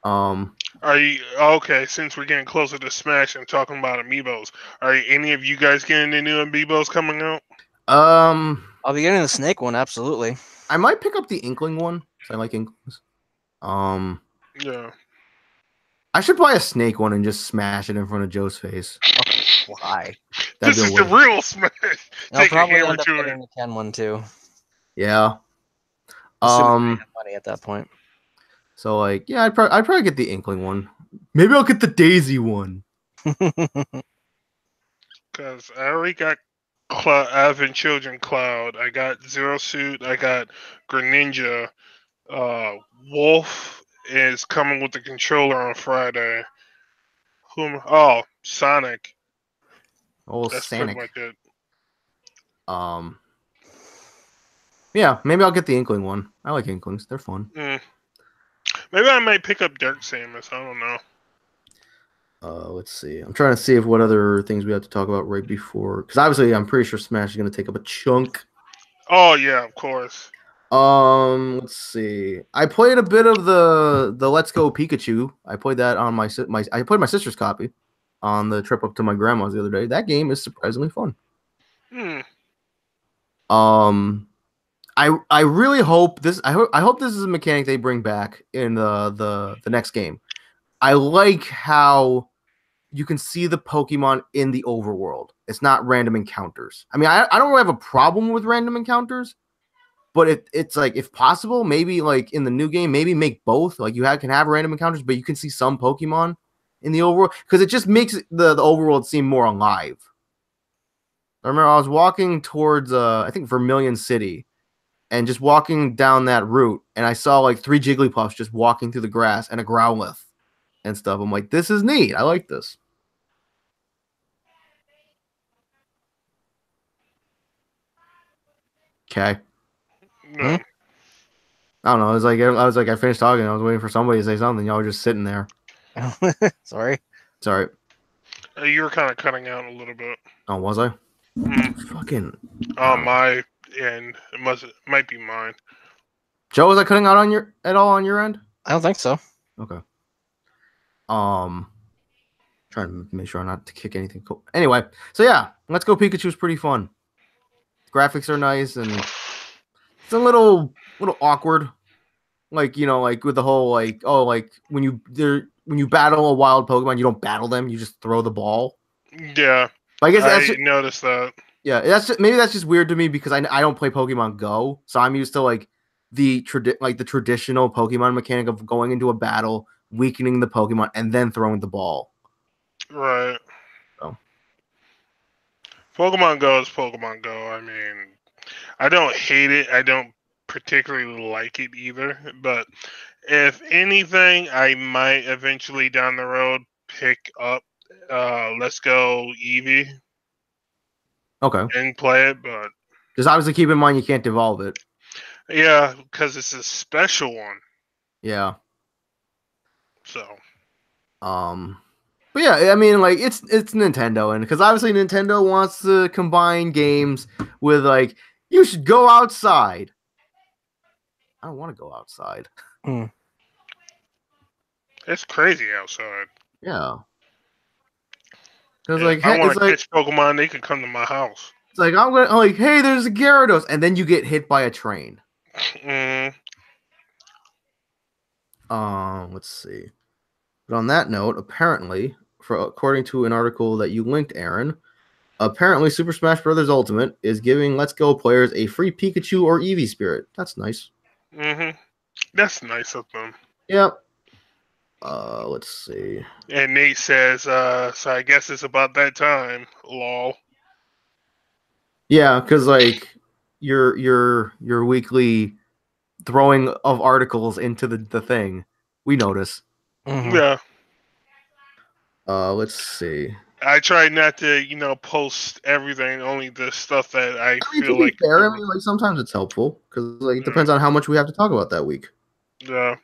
Are you okay? Since we're getting closer to Smash and talking about amiibos, are any of you guys getting any new amiibos coming out? I'll be getting the Snake one, absolutely. I might pick up the Inkling one because I like Inklings. Yeah. I should buy a Snake one and just smash it in front of Joe's face. Why? This is the real Smash. I'll probably end up getting the Ken one too. Yeah. Assuming money at that point. So like, yeah, I'd probably get the Inkling one. Maybe I'll get the Daisy one. Because I already got Advent Children Cloud. I got Zero Suit. I got Greninja. Wolf is coming with the controller on Friday. Sonic. Oh, That's Sonic. pretty much it. Yeah, maybe I'll get the Inkling one. I like Inklings; they're fun. Maybe I might pick up Dark Samus. I don't know. Let's see. I'm trying to see what other things we have to talk about right before, because obviously I'm pretty sure Smash is going to take up a chunk. Oh yeah, of course. Let's see. I played a bit of the Let's Go Pikachu. I played that on I played my sister's copy on the trip up to my grandma's the other day. That game is surprisingly fun. I really hope this. I hope this is a mechanic they bring back in the next game. I like how you can see the Pokemon in the overworld. It's not random encounters. I mean, I don't really have a problem with random encounters, but it's like, if possible, maybe like in the new game, maybe make both. Like can have random encounters, but you can see some Pokemon in the overworld, because it just makes the overworld seem more alive. I remember I was walking towards I think Vermilion City, and just walking down that route, and I saw like 3 Jigglypuffs just walking through the grass and a Growlithe and stuff. I'm like, this is neat. I like this. Okay. No. I don't know. I was like, I finished talking. I was waiting for somebody to say something. Y'all were just sitting there. Sorry. You were kind of cutting out a little bit. Oh, was I? Fucking. My end. It might be mine. Joe, was I cutting out at all on your end? I don't think so. Okay. Trying to make sure not to kick anything cool. Anyway, so yeah, Let's Go Pikachu is pretty fun. Graphics are nice, and it's a little awkward. Like, like with the whole when you battle a wild Pokemon, you don't battle them, you just throw the ball. Yeah. But I guess I noticed that. Yeah, maybe that's just weird to me, because I don't play Pokemon Go, so I'm used to like the traditional Pokemon mechanic of going into a battle, weakening the Pokemon, and then throwing the ball. Right. So. Pokemon Go is Pokemon Go. I mean, I don't hate it. I don't particularly like it either. But if anything, I might eventually down the road pick up Let's Go Eevee. Okay. And play it, but just obviously keep in mind you can't devolve it. Yeah, because it's a special one. Yeah. So. But yeah, I mean, like, it's Nintendo, and because obviously Nintendo wants to combine games with, like, you should go outside. I don't want to go outside. It's crazy outside. Yeah. Because I want to catch Pokemon, they can come to my house. It's like, hey, there's a Gyarados, and then you get hit by a train. Let's see. But on that note, apparently, according to an article that you linked, Aaron, apparently Super Smash Bros. Ultimate is giving Let's Go players a free Pikachu or Eevee Spirit. That's nice. That's nice of them. Yep. Let's see. And Nate says, so I guess it's about that time. Lol. Yeah, because like your weekly throwing of articles into the thing, we notice. Yeah. Let's see. I try not to, post everything, only the stuff that I feel like. Fair. I mean, like, sometimes it's helpful because like it depends on how much we have to talk about that week. Yeah.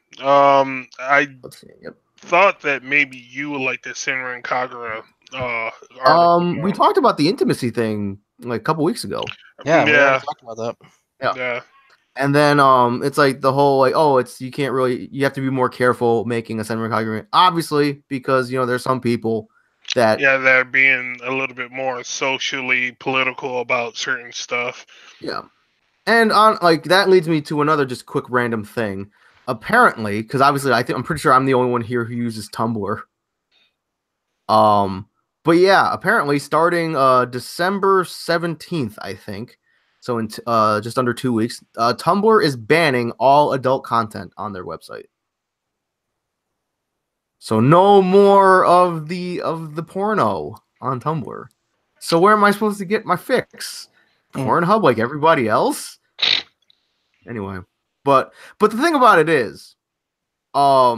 Thought that maybe you would like the Senran and Kagura. Article. We talked about the intimacy thing like a couple weeks ago. Yeah, we talked about that. Yeah. And then it's like the whole like, you can't really, you have to be more careful making a Senran Kagura, obviously, because there's some people that they're being a little bit more socially political about certain stuff. Yeah. And on like that leads me to another just quick random thing. Apparently, because obviously I'm pretty sure I'm the only one here who uses Tumblr. But yeah, apparently starting December 17th, I think, So in just under 2 weeks, Tumblr is banning all adult content on their website. So no more of the porno on Tumblr. So where am I supposed to get my fix? Pornhub, like everybody else. Anyway, but the thing about it is, like,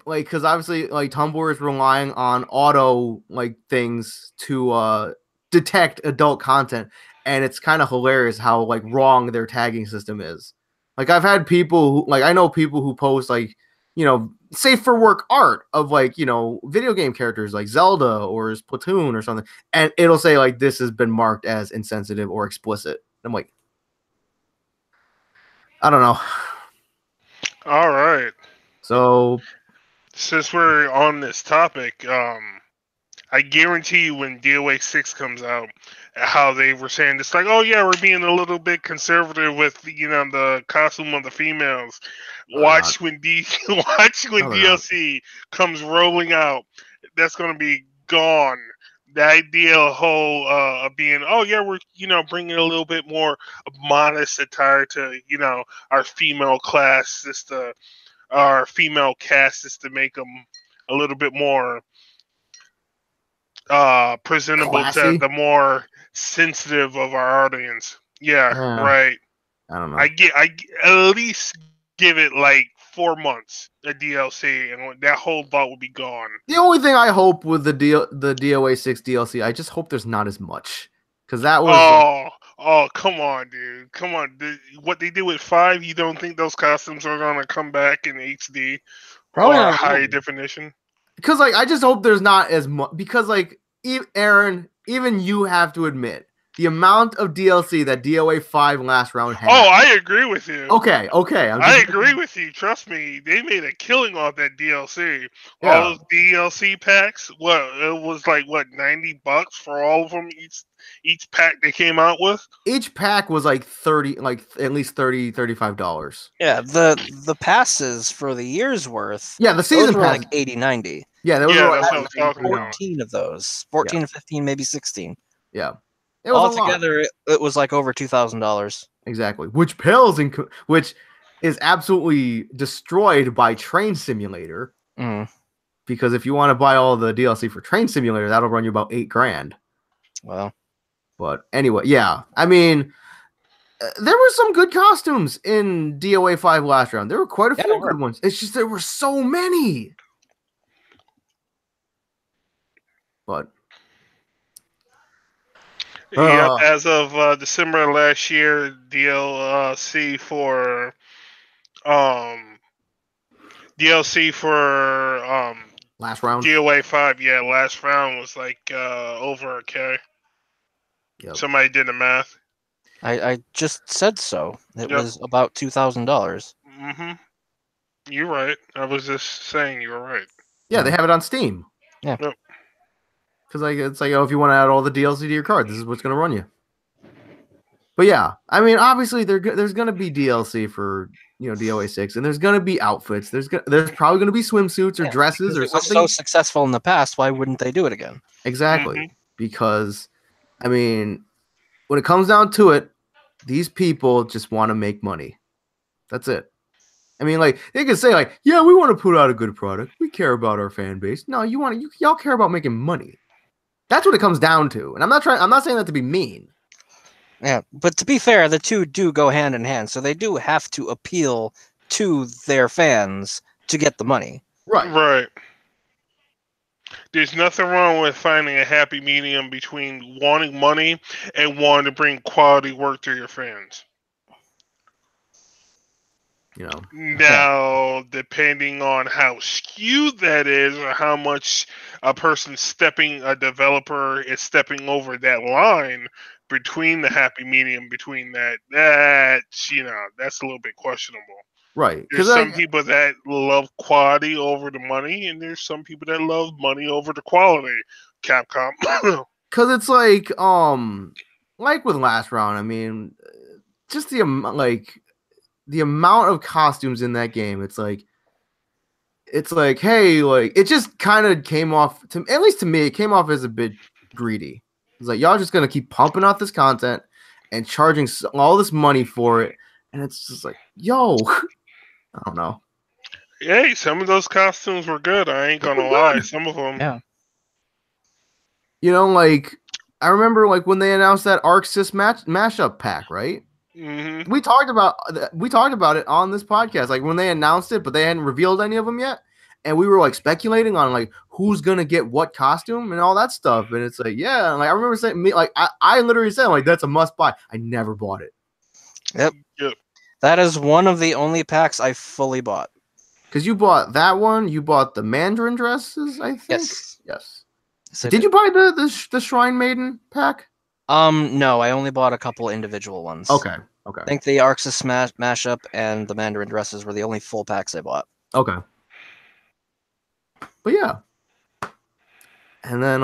because obviously, like, Tumblr is relying on auto like things to detect adult content, and it's kind of hilarious how like wrong their tagging system is. Like, I've had people who, like, I know people who post like, safe for work art of like, video game characters like Zelda or Splatoon or something, and it'll say like this has been marked as insensitive or explicit. I'm like, I don't know. All right. So since we're on this topic, I guarantee you when DOA 6 comes out, how they were saying it's like, oh yeah, we're being a little bit conservative with the costume of the females. Watch when DLC comes rolling out. That's gonna be gone. The idea whole of being, oh yeah, we're bringing a little bit more modest attire to our female class, our female cast, is to make them a little bit more presentable classy? to the more sensitive of our audience. Yeah, right. I don't know. I at least give it like 4 months a DLC, and that whole bot will be gone. The only thing I hope with the DOA 6 DLC, I just hope there's not as much, because that was oh come on, dude, come on. What they did with 5, you don't think those costumes are gonna come back in HD Probably or not high really. definition? Because like I just hope there's not as much, because like Aaron, even you have to admit the amount of DLC that DOA 5 last round had. Oh, I agree with you. Okay. I agree with you. Trust me, they made a killing off that DLC. Yeah. All those DLC packs. It was like $90 for all of them. Each pack they came out with. Each pack was like at least $35. Yeah, the passes for the year's worth. Yeah, the season were pass like 80-90. Yeah, there was that's what I'm talking about. 14 of those. 14 to 15, maybe 16. Yeah. It was altogether it was like over $2,000. Exactly. Which pales in which is absolutely destroyed by Train Simulator. Because if you want to buy all the DLC for Train Simulator, that'll run you about $8,000. Well, but anyway, yeah. I mean, there were some good costumes in DOA 5 last round. There were quite a few good ones. It's just there were so many. But as of December last year, DLC for last round DOA 5, last round was like over $1,000. Yep. Somebody did the math. I just said so. It was about $2,000. You're right. I was just saying you were right. Yeah, they have it on Steam. Yeah. Yep. Because it's like, if you want to add all the DLC to your card, this is what's going to run you. But yeah, I mean, obviously there's going to be DLC for DOA 6, and there's going to be outfits. There's probably going to be swimsuits or dresses or something. It was so successful in the past. Why wouldn't they do it again? Exactly, because I mean, when it comes down to it, these people just want to make money. That's it. I mean, like, they can say like, yeah, we want to put out a good product. We care about our fan base. No, y'all care about making money. That's what it comes down to. And I'm not saying that to be mean. Yeah, but to be fair, the two do go hand in hand. So they do have to appeal to their fans to get the money. Right. There's nothing wrong with finding a happy medium between wanting money and wanting to bring quality work to your fans. Now, depending on how skewed that is, or how much a developer is stepping over that line between the happy medium between that's a little bit questionable. Right. There's some people that love quality over the money, and there's some people that love money over the quality. Capcom. Because it's like with last round, I mean, just the amount of costumes in that game, it's like, hey, like, it just kind of came off, at least to me, it came off as a bit greedy. It's like, y'all just going to keep pumping out this content, and charging all this money for it, and it's just like, yo, I don't know. Hey, some of those costumes were good. I ain't gonna lie. Some of them. Yeah. You know, like I remember like when they announced that Arc Sys mashup pack, right? Mm-hmm. We talked about it on this podcast, like when they announced it, but they hadn't revealed any of them yet, and we were like speculating on like who's gonna get what costume and all that stuff. And it's like, yeah, like I remember saying, I literally said like that's a must buy. I never bought it. Yep. Yep. That is one of the only packs I fully bought. Because you bought that one, you bought the Mandarin dresses, I think. Yes. Yes. So Did you buy the Shrine Maiden pack? No, I only bought a couple individual ones. Okay. I think the Arxis mashup and the Mandarin dresses were the only full packs I bought. Okay. But yeah. And then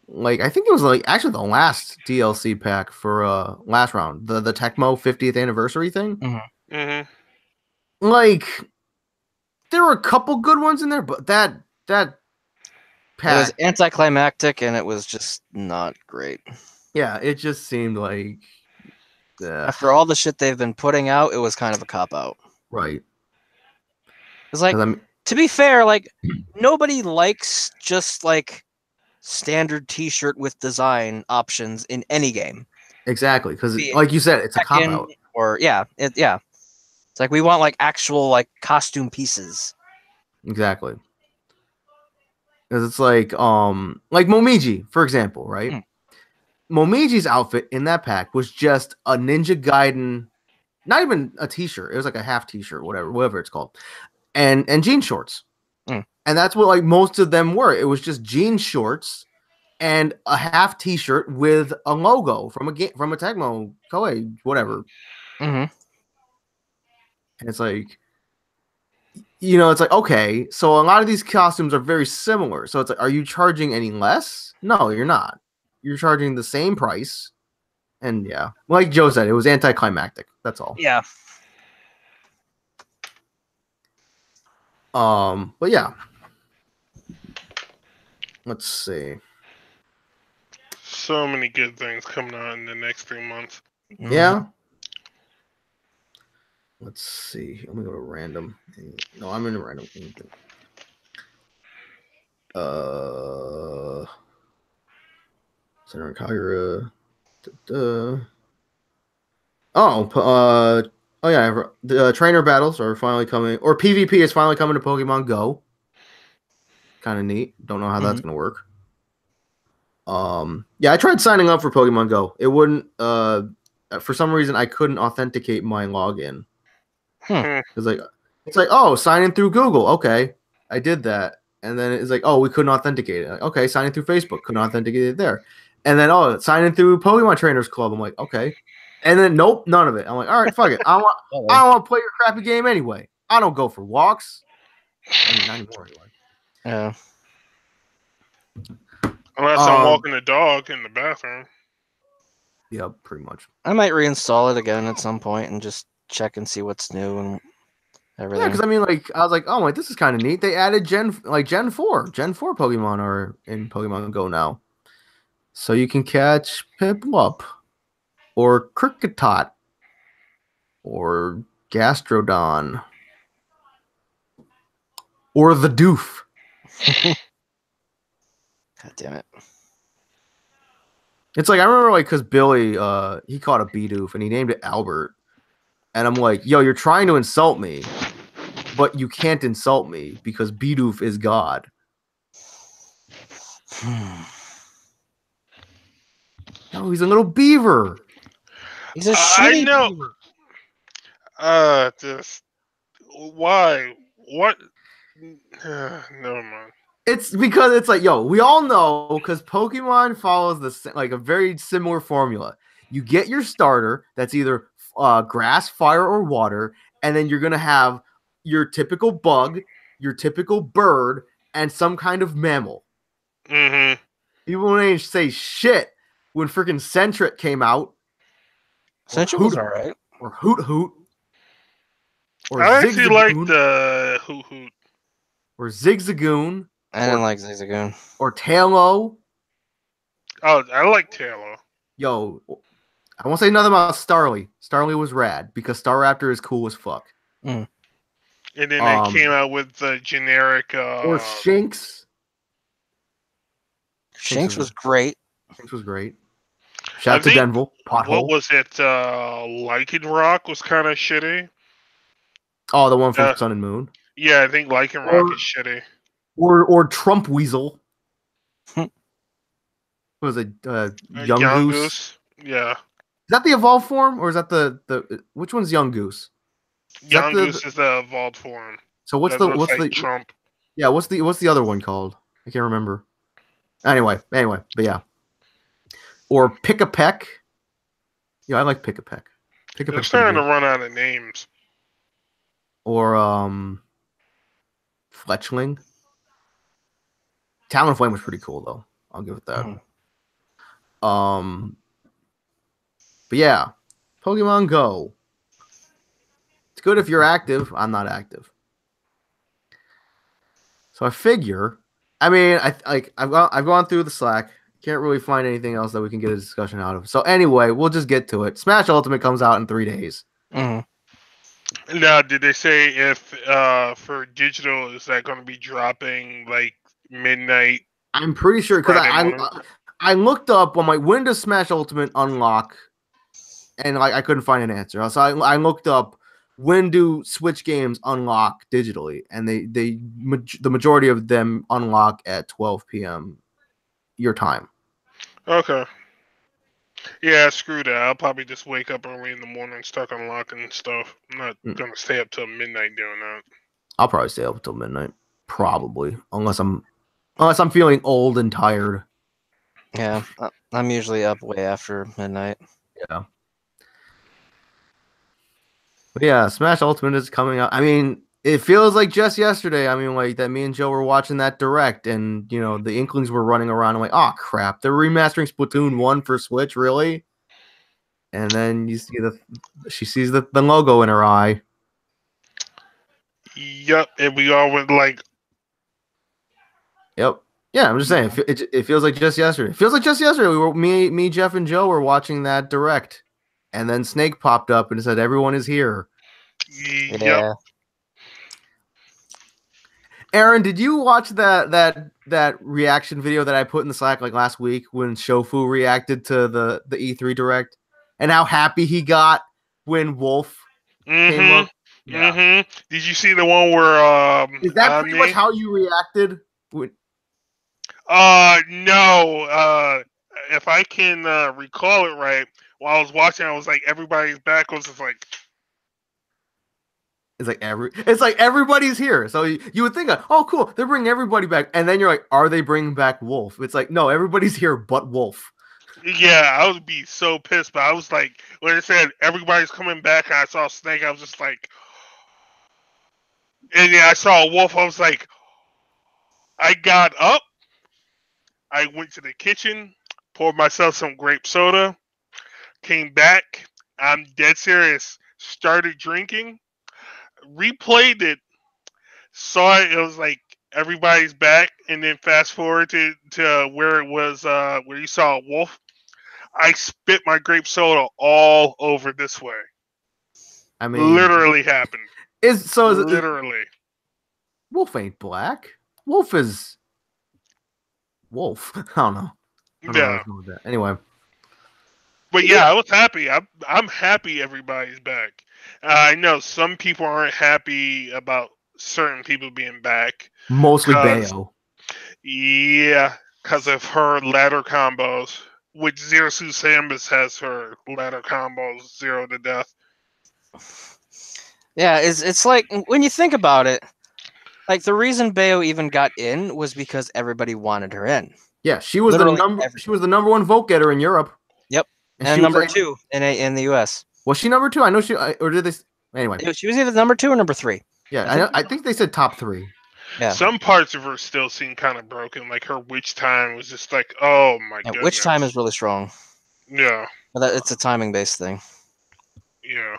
like I think it was like actually the last DLC pack for last round, the Tecmo 50th anniversary thing. Mm-hmm. Mm-hmm. Like there were a couple good ones in there, but that pack, it was anticlimactic and it was just not great. Yeah, it just seemed like after all the shit they've been putting out, it was kind of a cop out. Right. It's like, to be fair, like nobody likes just like standard T-shirt with design options in any game. Exactly, because like you said, it's a cop out. Or it's like we want like actual like costume pieces. Exactly. Because it's like Momiji, for example, right? Momiji's outfit in that pack was just a Ninja Gaiden, not even a t-shirt. It was like a half t-shirt, whatever it's called, and jean shorts. And that's what like most of them were. It was just jean shorts and a half t-shirt with a logo from a Tecmo Koei, whatever. Mm-hmm. And it's like, you know, it's like, okay, so a lot of these costumes are very similar. So it's like, are you charging any less? No, you're not. You're charging the same price. And yeah, like Joe said, it was anticlimactic. That's all. Yeah. But yeah. Let's see. So many good things coming out in the next 3 months. Mm-hmm. Yeah. Let's see. Let me go to random. No, I'm in a random. Center and Kagura. Oh yeah. The trainer battles are finally coming, or PvP is finally coming to Pokemon Go. Kind of neat. Don't know how that's gonna work. Yeah, I tried signing up for Pokemon Go. It wouldn't. For some reason, I couldn't authenticate my login. It's like, oh, sign in through Google. Okay, I did that, and then it's like, oh, we couldn't authenticate it. Like, okay, sign in through Facebook. Couldn't authenticate it there, and then sign in through Pokemon Trainers Club. I'm like, okay, and then nope, none of it. I'm like, all right, fuck it. I don't want to play your crappy game anyway. I don't go for walks. I mean, not anymore anyway. Yeah. Unless I'm walking the dog in the bathroom. Yeah, pretty much. I might reinstall it again at some point and just check and see what's new and everything. Yeah, because I mean, like, I was like, oh, this is kind of neat. They added Gen 4 Pokemon are in Pokemon Go now, so you can catch Piplup, or Kricketot, or Gastrodon, or the Doof. God damn it. It's like, I remember, like, because Billy, he caught a Bidoof, and he named it Albert. And I'm like, yo, you're trying to insult me, but you can't insult me, because Bidoof is God. No, he's a little beaver. He's a shitty I know. beaver. Just... Why? What? Never mind. It's because it's like, yo, we all know, because Pokemon follows like a very similar formula. You get your starter that's either grass, fire, or water, and then you're gonna have your typical bug, your typical bird, and some kind of mammal. Mm-hmm. People didn't say shit when freaking Sentret came out. Sentret was alright. Or Hoot. Or I actually like the Hoot. Or Zigzagoon. I didn't like Zigzagoon. Or Tailo. Oh, I like Tailo. Yo, I won't say nothing about Starly. Starly was rad because Staraptor is cool as fuck. Mm. And then they came out with the generic. Or Shinx. Shinx was great. Shinx was great. Shout out to Denville. Pothole. What was it? Lycanroc was kind of shitty. Oh, the one from Sun and Moon. Yeah, I think Lycanroc is shitty. Or Trump Weasel. What was it? Young Goose? Yeah. Is that the evolved form, or is that the which one's Young Goose? Young Goose is the evolved form. So what's the Trump? Yeah, what's the other one called? I can't remember. Anyway, but yeah. Or Pick-a-Peck. Yeah, I like Pick-a-Peck. They're starting to run out of names. Or Fletchling. Talonflame was pretty cool though. I'll give it that. But yeah, Pokemon Go. It's good if you're active. I'm not active. So I figure, I mean, I've gone through the Slack. Can't really find anything else that we can get a discussion out of. So anyway, we'll just get to it. Smash Ultimate comes out in 3 days. Mm-hmm. Now, did they say if for digital is that going to be dropping like midnight? I'm pretty sure because I looked up on my when does Smash Ultimate unlock, and I couldn't find an answer. So I looked up when do Switch games unlock digitally, and the majority of them unlock at 12 p.m. your time. Okay. Yeah, screw that. I'll probably just wake up early in the morning and start unlocking stuff. I'm not gonna stay up till midnight doing that. I'll probably stay up until midnight, probably, unless I'm feeling old and tired. Yeah, I'm usually up way after midnight. Yeah. But yeah, Smash Ultimate is coming out. I mean, it feels like just yesterday. I mean, like that me and Joe were watching that direct, and you know the Inklings were running around. I'm like, oh crap, they're remastering Splatoon 1 for Switch, really? And then you see she sees the logo in her eye. Yep, and we all went like, yep, yeah. I'm just saying, it feels like just yesterday. It feels like just yesterday. We were me, Jeff, and Joe were watching that direct, and then Snake popped up and said, "Everyone is here." Yeah. Aaron, did you watch that reaction video that I put in the Slack like last week when Shofu reacted to the E3 direct and how happy he got when Wolf came up? Yeah. Mm-hmm. Did you see the one where is that pretty much how you reacted? No. If I can recall it right, while I was watching, I was like, everybody's back was just like. It's like everybody's here. So you would think, oh, cool, they're bringing everybody back, and then you're like, are they bringing back Wolf? It's like, no, everybody's here but Wolf. Yeah, I would be so pissed, but I was like, when it said everybody's coming back, and I saw Snake, I was just like, and yeah, I saw Wolf, I was like, I got up, I went to the kitchen, poured myself some grape soda, came back, I'm dead serious, started drinking. Replayed it, saw it. It was like everybody's back, and then fast forward to where it was, where you saw Wolf. I spit my grape soda all over this way. I mean, literally happened. Is literally. Wolf ain't black. Wolf is Wolf. I don't know. Yeah. Anyway. But yeah, I was happy. I'm happy everybody's back. I know some people aren't happy about certain people being back. Mostly Bayo. Yeah, because of her ladder combos, which Zero Suit Samus has her ladder combos 0 to death. Yeah, it's like when you think about it, like the reason Bayo even got in was because everybody wanted her in. Yeah, she was the number 1 vote getter in Europe. Yep, and number 2 in the US. Was she number 2? I know she, or did they? Anyway, she was either number 2 or number 3. Yeah, I think they said top 3. Yeah. Some parts of her still seem kind of broken. Like her witch time was just like, oh my goodness. Witch time is really strong. Yeah. But it's a timing based thing. Yeah.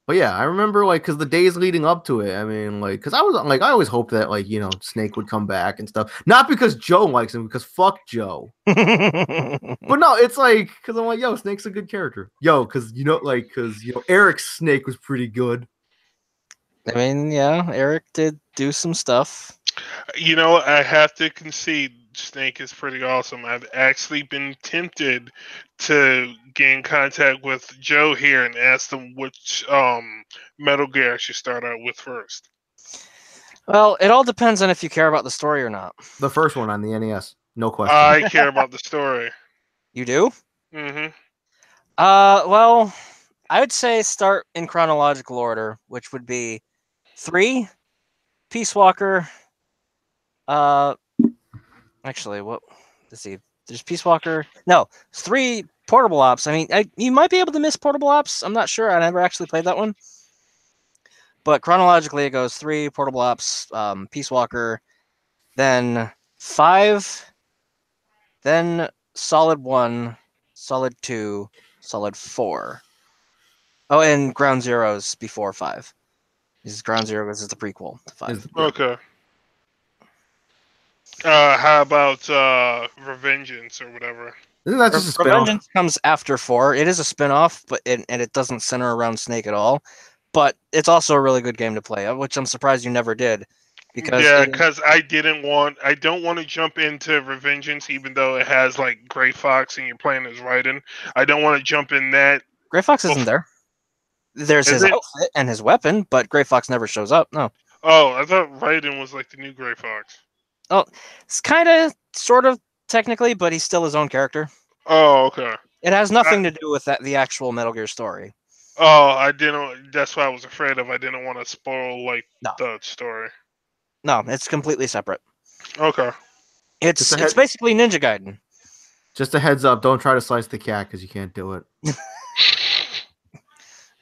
But yeah, I remember like because the days leading up to it, I mean, like, because I was like, I always hoped that like Snake would come back and stuff. Not because Joe likes him, because fuck Joe. But no, it's like because I'm like, yo, Snake's a good character. Yo, because Eric's Snake was pretty good. I mean, yeah, Eric did do some stuff. I have to concede Snake is pretty awesome. I've actually been tempted to get in contact with Joe here and ask them which Metal Gear I should start out with first. Well, it all depends on if you care about the story or not. The first one on the NES, no question. I care about the story. You do? Mm-hmm. Well, I would say start in chronological order, which would be 3, Peace Walker. Actually, what? Let's see. There's Peace Walker. No, 3 Portable Ops. I mean, you might be able to miss Portable Ops. I'm not sure. I never actually played that one. But chronologically, it goes 3 Portable Ops, Peace Walker, then 5, then Solid 1, Solid 2, Solid 4. Oh, and Ground Zeroes before 5. This is Ground Zeroes is the prequel to 5. Okay. How about Revengeance or whatever? Isn't that just a spin-off? Revengeance comes after 4. It is a spin-off, but it doesn't center around Snake at all. But it's also a really good game to play, which I'm surprised you never did. Because I don't want to jump into Revengeance, even though it has like Gray Fox and you're playing as Raiden. I don't want to jump in that. Gray Fox isn't there. There's his outfit and his weapon, but Gray Fox never shows up. No. Oh, I thought Raiden was like the new Gray Fox. Oh, it's kind of, sort of, technically, but he's still his own character. Oh, okay. It has nothing to do with the actual Metal Gear story. Oh, I didn't. That's what I was afraid of. I didn't want to spoil the story. No, it's completely separate. Okay. It's basically Ninja Gaiden. Just a heads up, don't try to slice the cat because you can't do it.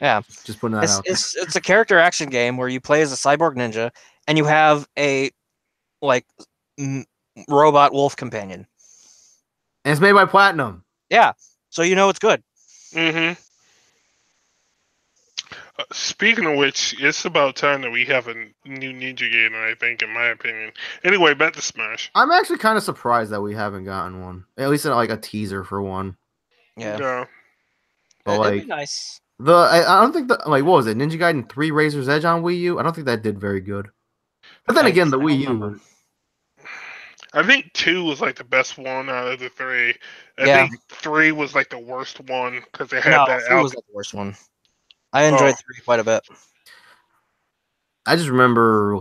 Yeah. Just putting that out. It's a character action game where you play as a cyborg ninja and you have a robot wolf companion. And it's made by Platinum. Yeah. So you know it's good. Mm-hmm. Speaking of which, it's about time that we have a new Ninja Gaiden, I think, in my opinion. Anyway, back to Smash. I'm actually kind of surprised that we haven't gotten one. At least like a teaser for one. Yeah. But it'd be nice. I don't think what was it? Ninja Gaiden 3 Razor's Edge on Wii U? I don't think that did very good. But then again, the Wii U. I think 2 was like the best one out of the 3. I think 3 was like the worst one because they had that. 3 was like the worst one. I enjoyed 3 quite a bit. I just remember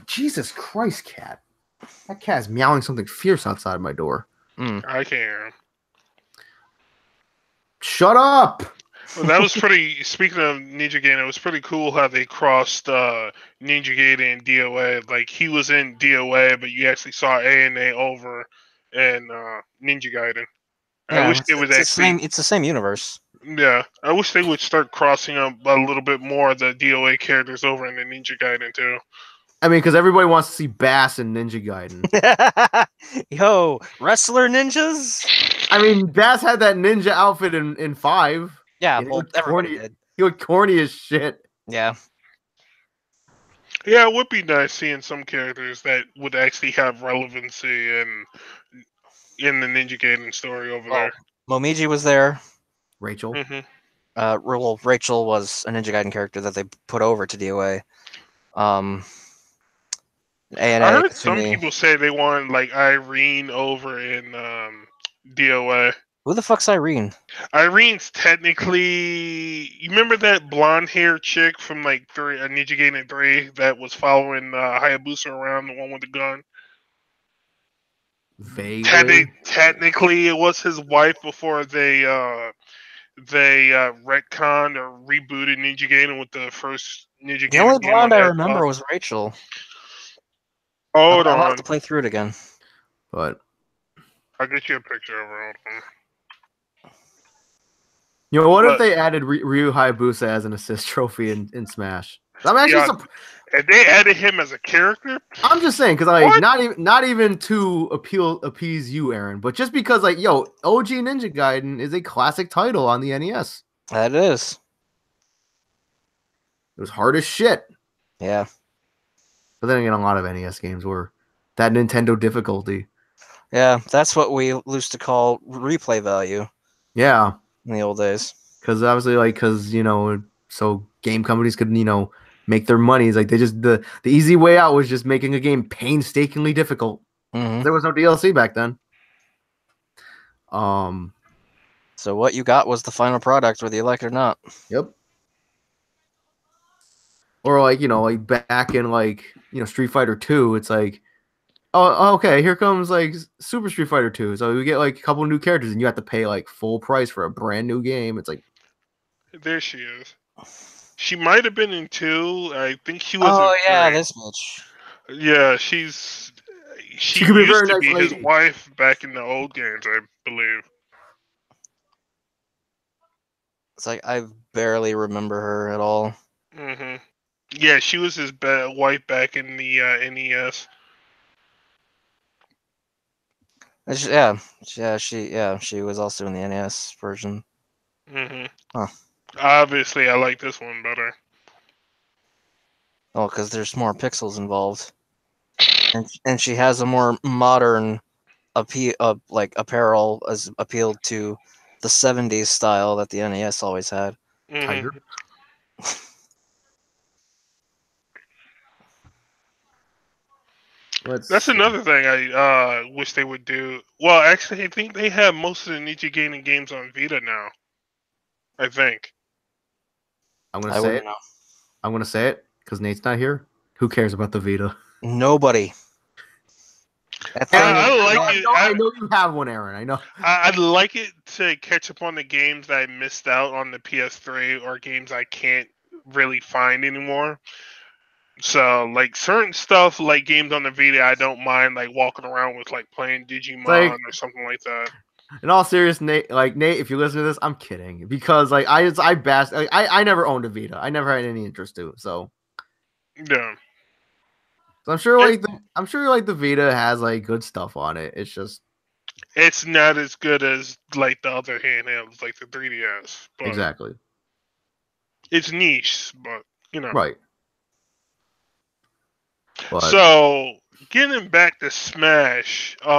Jesus Christ, cat! That cat's meowing something fierce outside my door. I can't. Shut up! Well, that was pretty. Speaking of Ninja Gaiden, it was pretty cool how they crossed Ninja Gaiden and DOA. Like he was in DOA, but you actually saw ANA over in Ninja Gaiden. Yeah, I wish it's the same universe. Yeah, I wish they would start crossing up a little bit more of the DOA characters over in the Ninja Gaiden too. I mean, because everybody wants to see Bass in Ninja Gaiden. Yo, wrestler ninjas? I mean, Bass had that ninja outfit in 5. Yeah, well, everybody did. He looked corny as shit. Yeah. Yeah, it would be nice seeing some characters that would actually have relevancy in the Ninja Gaiden story over there. Momiji was there. Rachel. Mm-hmm. Rachel was a Ninja Gaiden character that they put over to DOA. I heard some people say they wanted like Irene over in DOA. Who the fuck's Irene? Irene's technically. You remember that blonde hair chick from like Ninja Gaiden 3 that was following Hayabusa around, the one with the gun? Vaguely. Technically, it was his wife before they retconned or rebooted Ninja Gaiden with the first Ninja Gaiden. The only blonde I remember was Rachel. Hold on. I'll have to play through it again. But I'll get you a picture of her. Hold on. You know, what if they added Ryu Hayabusa as an assist trophy in Smash? I'm actually and they added him as a character. I'm just saying because not even to appease you, Aaron, but just because OG Ninja Gaiden is a classic title on the NES. That is. It was hard as shit. Yeah. But then again, a lot of NES games were that Nintendo difficulty. Yeah, that's what we used to call replay value Yeah, in the old days. because obviously, so game companies could, make their money. It's like the easy way out was just making a game painstakingly difficult. Mm-hmm. There was no DLC back then. So what you got was the final product, whether you like it or not. Yep. Or back in Street Fighter 2, it's like, oh, okay, here comes Super Street Fighter 2. So we get a couple new characters and you have to pay full price for a brand new game. It's like, there she is. She might have been in 2. I think she was. Oh in yeah, 3. this bitch. Yeah, she could be a used very to nice be his lady. wife back in the old games, I believe. It's like I barely remember her at all. Hmm. Yeah, she was his wife back in the NES. She was also in the NES version. Hmm. Huh. Obviously, I like this one better. Oh, because there's more pixels involved, and she has a more modern apparel as appealed to the '70s style that the NES always had. Hmm. Tiger. That's another thing I wish they would do. Well, actually, I think they have most of the Ninja Gaiden games on Vita now. I think. I'm gonna I say wouldn't it. know. I'm gonna say it because Nate's not here. Who cares about the Vita? Nobody. That thing. I know you have one, Aaron. I know. I'd like it to catch up on the games that I missed out on the PS3 or games I can't really find anymore. So, certain stuff, like games on the Vita, I don't mind walking around with, playing Digimon or something like that. In all seriousness, Nate, if you listen to this, I'm kidding because I never owned a Vita. I never had any interest to. So Yeah. I'm sure the Vita has good stuff on it. It's just it's not as good as the other handhelds, like the 3DS. But exactly. It's niche, but right. But, so getting back to Smash, who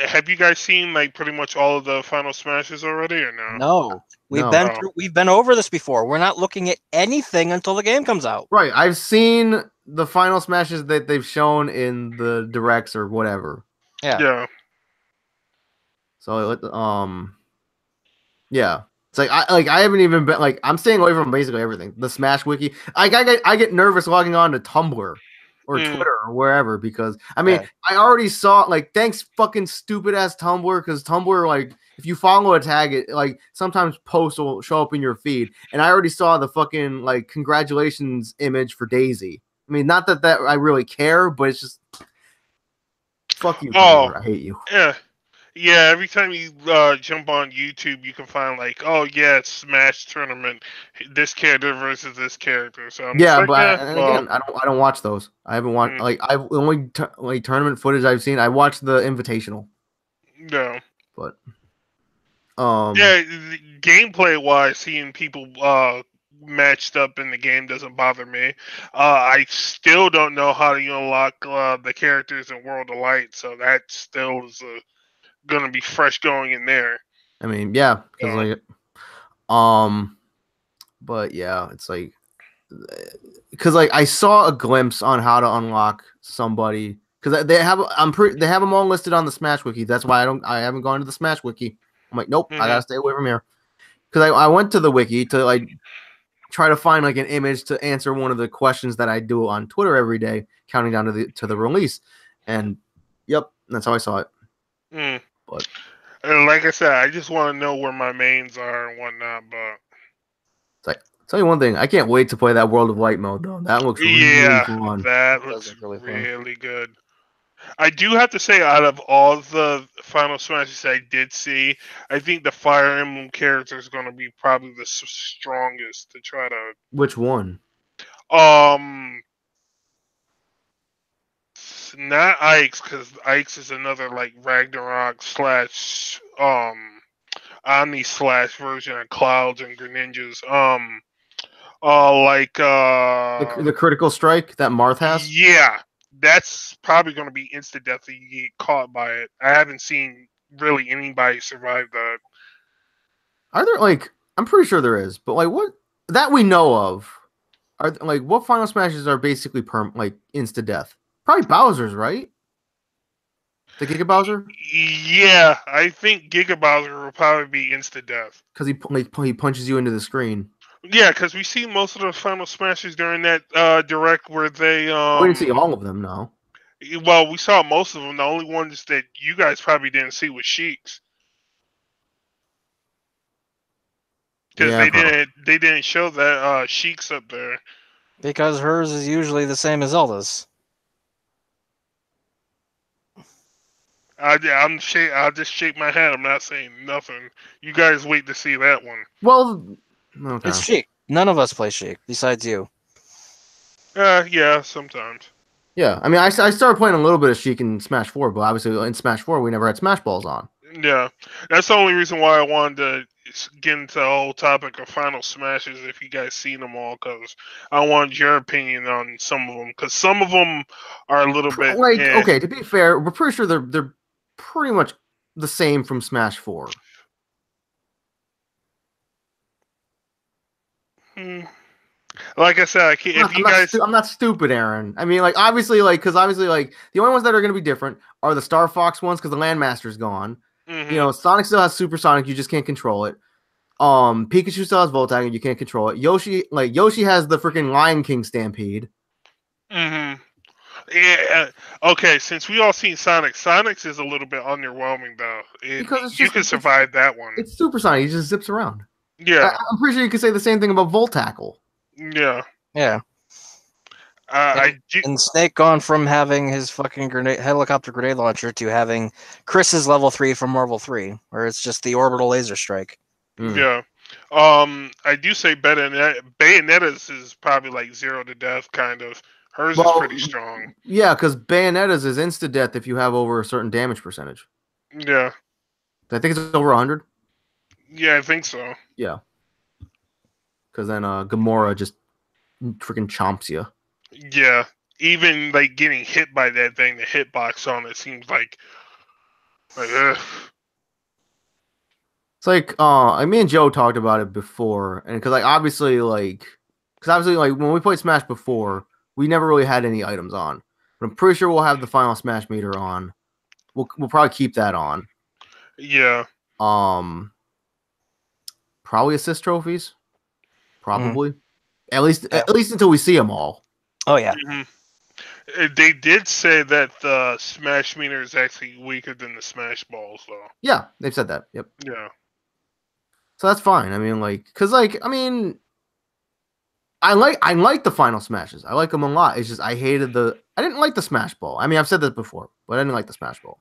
have you guys seen pretty much all of the Final Smashes already, or no? No. We've been over this before. We're not looking at anything until the game comes out. Right. I've seen the Final Smashes that they've shown in the directs or whatever. Yeah. So yeah. It's I haven't even been I'm staying away from basically everything. The Smash Wiki. I get nervous logging on to Tumblr or Twitter or wherever because I already saw thanks fucking stupid ass Tumblr because Tumblr if you follow a tag it sometimes posts will show up in your feed and I already saw the fucking congratulations image for Daisy. I mean not that I really care but it's just fuck you Tumblr. I hate you. Yeah, every time you jump on YouTube, you can find it's Smash tournament, this character versus this character. So I'm again, I don't watch those. I haven't watched I've only tournament footage I've seen. I watched the Invitational. No, but gameplay wise, seeing people matched up in the game doesn't bother me. I still don't know how to unlock the characters in World of Light, so that still is gonna be fresh going in there. I mean, yeah, because but yeah, it's because I saw a glimpse on how to unlock somebody because they have they have them all listed on the Smash Wiki. That's why I haven't gone to the Smash Wiki. I'm like, nope, I gotta stay away from here because I went to the wiki to try to find an image to answer one of the questions that I do on Twitter every day, counting down to the release, and yep, that's how I saw it. But like I said, I just want to know where my mains are and whatnot. But tell you one thing, I can't wait to play that World of Light mode though. That looks really fun. That looks really good. I do have to say, out of all the Final Smashes I did see, I think the Fire Emblem character is going to be probably the strongest to try to. Which one? Not Ike's, because Ike's is another Ragnarok / Omni Slash version of Clouds and Greninjas. The critical strike that Marth has. Yeah, that's probably going to be instant death if you get caught by it. I haven't seen really anybody survive that. Are there like? I'm pretty sure there is, but like what that we know of are like what Final Smashes are basically like insta death? Probably Bowser's, right? The Giga Bowser? Yeah, I think Giga Bowser will probably be instant death because he punches you into the screen. Yeah, because we see most of the Final Smashes during that direct where they. We didn't see all of them, no. Well, we saw most of them. The only ones that you guys probably didn't see was Sheik's. Because they didn't show that Sheik's up there. Because hers is usually the same as Zelda's. I'll just shake my head. I'm not saying nothing. You guys wait to see that one. Well, okay. It's Sheik. None of us play Sheik besides you. Yeah, sometimes. Yeah, I mean, I started playing a little bit of Sheik in Smash 4, but obviously in Smash 4 we never had Smash Balls on. Yeah, that's the only reason why I wanted to get into the whole topic of Final Smashes if you guys seen them all, because I wanted your opinion on some of them, because some of them are a little bit like okay. To be fair, we're pretty sure they're pretty much the same from Smash 4. Like I said, I'm not stupid, Aaron. I mean, like obviously, like because obviously, like the only ones that are going to be different are the Star Fox ones because the Landmaster's gone. Mm-hmm. You know, Sonic still has Super Sonic, you just can't control it. Pikachu still has Voltag, and you can't control it. Yoshi has the freaking Lion King Stampede. Mm-hmm. Yeah. Okay. Since we all seen Sonic's is a little bit underwhelming though. Because you can survive that one. It's Super Sonic. He just zips around. Yeah. I'm pretty sure you could say the same thing about Voltackle. Yeah. Yeah. And Snake gone from having his fucking helicopter grenade launcher to having Chris's level 3 from Marvel 3, where it's just the orbital laser strike. Yeah. I do say Bayonetta's is probably like 0 to death, kind of. Hers is pretty strong. Yeah, because Bayonetta's is insta death if you have over a certain damage percentage. Yeah. I think it's over 100. Yeah, I think so. Yeah. Because then Gamora just freaking chomps you. Yeah. Even like getting hit by that thing, the hitbox on it seems like ugh. It's like me and Joe talked about it before, and because obviously when we played Smash before, we never really had any items on. But I'm pretty sure we'll have the final Smash meter on. We'll probably keep that on. Yeah. Probably assist trophies. Probably. At least until we see them all. Oh yeah. Mm-hmm. They did say that the Smash meter is actually weaker than the Smash Balls, though. Yeah, they've said that. Yep. Yeah. So that's fine. I mean, I like the final Smashes. I like them a lot. It's just I didn't like the Smash Ball. I mean, I've said this before, but I didn't like the Smash Ball.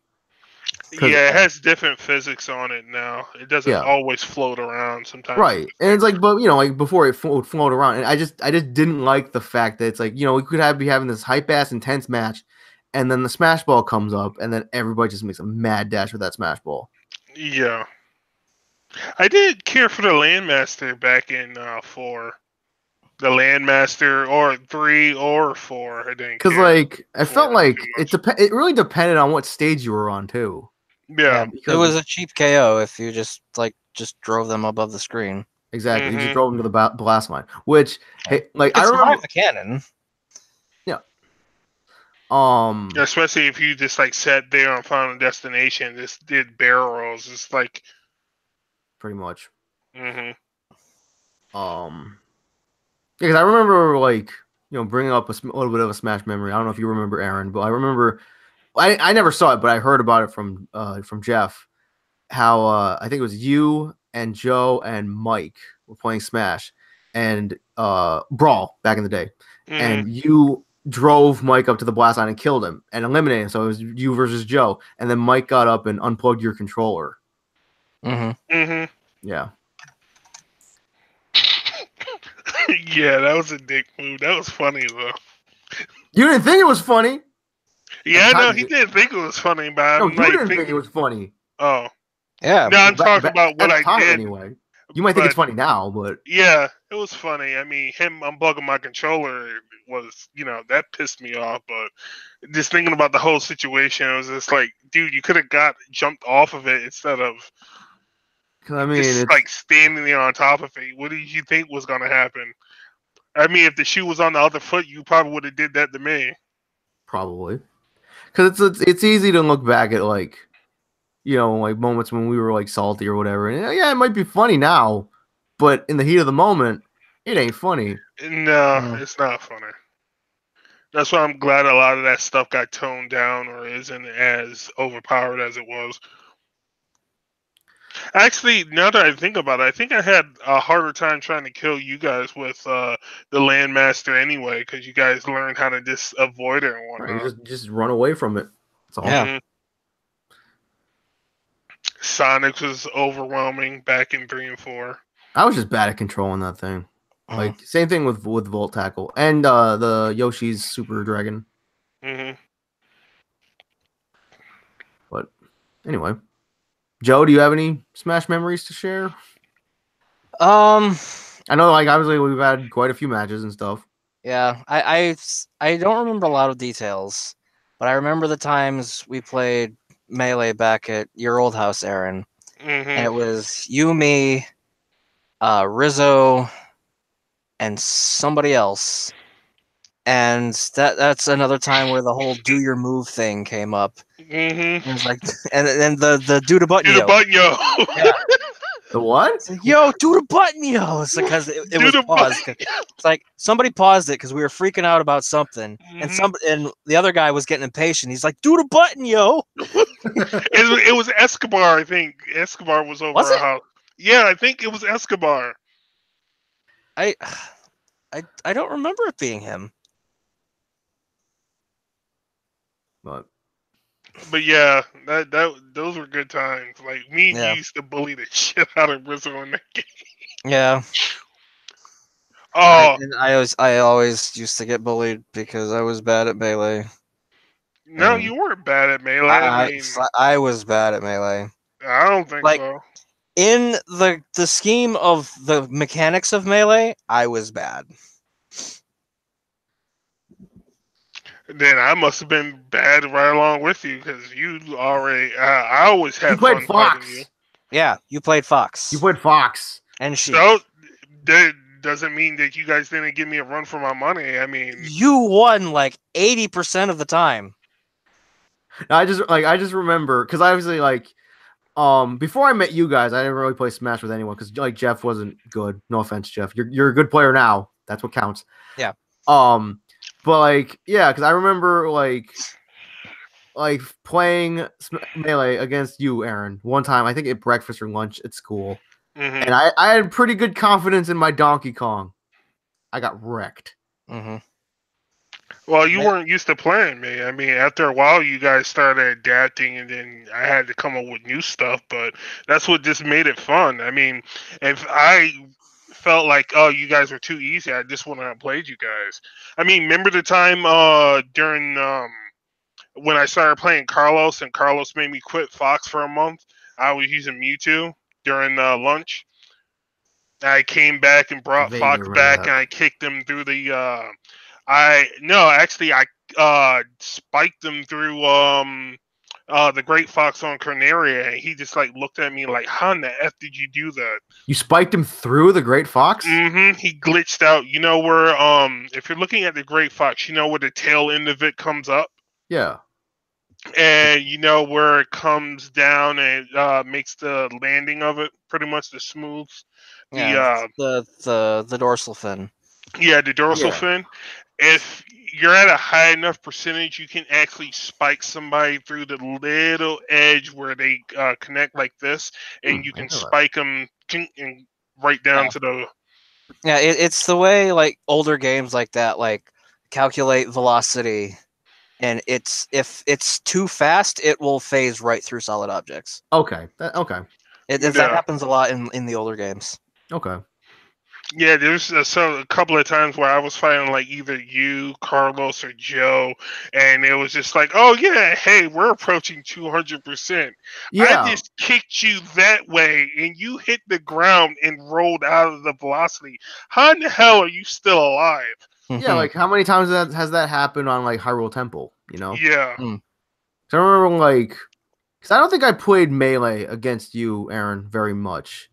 Yeah, it has different physics on it now. It doesn't always float around sometimes. Right. And it's like, but like before it would float around. And I just didn't like the fact that it's like, we could be having this hype ass intense match, and then the Smash Ball comes up, and then everybody just makes a mad dash with that Smash Ball. Yeah. I did care for the Landmaster back in 4. The Landmaster, or 3 or 4. I didn't care. Because I felt like it really depended on what stage you were on too. Yeah. It was a cheap KO if you just drove them above the screen. Exactly. Mm-hmm. You just drove them to the blast line, which I remember the cannon. Yeah. Especially if you just sat there on Final Destination, just did barrels. It's like pretty much. Mm-hmm. Because I remember bringing up a little bit of a Smash memory. I don't know if you remember, Aaron, but I remember. I never saw it, but I heard about it from Jeff. How I think it was you and Joe and Mike were playing Smash and Brawl back in the day, and you drove Mike up to the blast line and killed him and eliminated him. So it was you versus Joe, and then Mike got up and unplugged your controller. Yeah, that was a dick move. That was funny though. You didn't think it was funny? Yeah, no, he didn't think it was funny, but you didn't think it was funny. Oh, Yeah. No, I'm talking about At what the I time, did. anyway. You might think it's But funny now, but yeah, it was funny. I mean, him unplugging my controller was, that pissed me off. But just thinking about the whole situation, it was just like, dude, you could have got jumped off of it instead of 'cause, I mean, just it's like standing there on top of it. What did you think was gonna happen? I mean, if the shoe was on the other foot, you probably would have did that to me. probably because it's easy to look back at like like moments when we were like salty or whatever. And yeah, it might be funny now, but in the heat of the moment, it ain't funny. No, Mm. it's not funny. That's why I'm glad a lot of that stuff got toned down or isn't as overpowered as it was. Actually, now that I think about it, I think I had a harder time trying to kill you guys with the Landmaster anyway, because you guys learned how to just avoid it and Right, you whatnot. just run away from it. That's all. Yeah. Mhm. Sonic was overwhelming back in 3 and 4. I was just bad at controlling that thing. Mhm. Like same thing with Volt Tackle and the Yoshi's Super Dragon. Hmm. But anyway, Joe, do you have any Smash memories to share? I know, like obviously we've had quite a few matches and stuff. Yeah. I don't remember a lot of details, but I remember the times we played Melee back at your old house, Aaron. And Hmm. it was you, me, Rizzo, and somebody else. And that's another time where the whole do your move thing came up. Hmm. And it was like, and then the do the button Do the yo. button, yo. Yeah. The what? It's like, yo, do the button yo. It's because it Do was the paused. button. It's like somebody paused it because we were freaking out about something, and Mhm. and the other guy was getting impatient. He's like, do the button yo. It was Escobar, I think. Escobar was over Was our it? house. Yeah, I think it was Escobar. I I don't remember it being him. But But yeah, that those were good times. Like me and you Yeah. used to bully the shit out of Rizzo in that game. Yeah. Oh I always used to get bullied because I was bad at Melee. no, And you weren't bad at Melee. I mean, I was bad at Melee. I don't think Like so. in the scheme of the mechanics of Melee, I was bad. Then I must have been bad right along with you because you already. I always you had played fun fighting you. Fox. Yeah, you played Fox. You played Fox. And Sheik. So that doesn't mean that you guys didn't give me a run for my money. I mean, You won like 80% of the time. I just remember because obviously before I met you guys, I didn't really play Smash with anyone because like Jeff wasn't good. No offense, Jeff. You're a good player now. That's what counts. Yeah. But like yeah, because I remember like playing Melee against you, Aaron, one time. I think at breakfast or lunch at school, mhm. and I had pretty good confidence in my Donkey Kong. I got wrecked. Mm-hmm. Well, you weren't used to playing me. I mean, after a while, you guys started adapting, and then I had to come up with new stuff. But that's what just made it fun. I mean, if I felt like, oh, you guys were too easy, I just wouldn't have played you guys. I mean, remember the time during when I started playing Carlos, and Carlos made me quit Fox for a month? I was using Mewtwo during lunch. I came back and brought Vaguely Fox remember back, that. and I kicked him through the. I spiked him through the Great Fox on Corneria, and he just like looked at me like, "How in the f did you do that?" You spiked him through the Great Fox? Mm-hmm. He glitched out. You know where if you're looking at the Great Fox, you know where the tail end of it comes up, Yeah. and you know where it comes down and makes the landing of it pretty much the smooth. Yeah, the dorsal fin. Yeah, the dorsal Yeah. fin. If you're at a high enough percentage, you can actually spike somebody through the little edge where they connect like this, and you I can know that. spike them right down Yeah. to the. Yeah, it's the way like older games like that like calculate velocity, and if it's too fast, it will phase right through solid objects. Okay. Okay. That Yeah. happens a lot in the older games. Okay. Yeah, there's a couple of times where I was fighting like either you, Carlos, or Joe, and it was just like, oh yeah, hey, we're approaching 200%. I Yeah, just kicked you that way, and you hit the ground and rolled out of the velocity. How in the hell are you still alive? yeah. Like how many times has that happened on like Hyrule Temple? You know, Yeah. so I remember like, because I don't think I played Melee against you, Aaron, very much.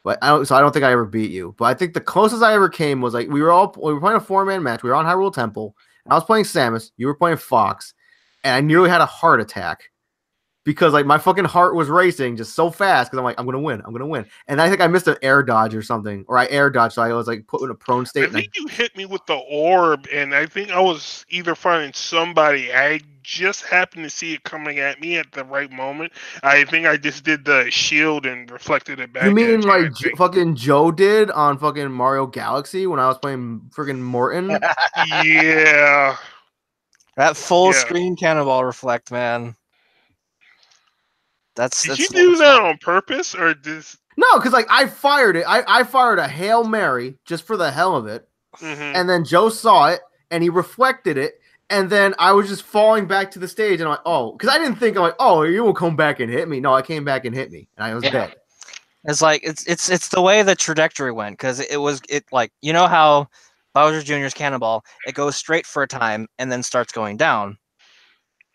But I don't think I ever beat you. But I think the closest I ever came was like we were playing a 4-man match. We were on Hyrule Temple, and I was playing Samus. You were playing Fox, and I nearly had a heart attack because like my fucking heart was racing just so fast because I'm like, I'm gonna win. And I think I missed an air dodge or something, or I air dodged, so I was like put in a prone I state. think you hit me with the orb, and I think I was either fighting somebody. I just happened to see it coming at me at the right moment. I think I just did the shield and reflected it You back mean at you. like fucking Joe did on fucking Mario Galaxy when I was playing freaking Morton? Yeah. That full Yeah. screen cannonball reflect, man. Did you do that on purpose or just? No, because like I fired it. I fired a Hail Mary just for the hell of it. Mm-hmm. And then Joe saw it and he reflected it. And then I was just falling back to the stage and I'm like, oh, because I didn't think I'm like, oh, you will come back and hit me. No, I came back and hit me. And I was dead. It's like it's the way the trajectory went, because it like, you know how Bowser Jr.'s cannonball, it goes straight for a time and then starts going down.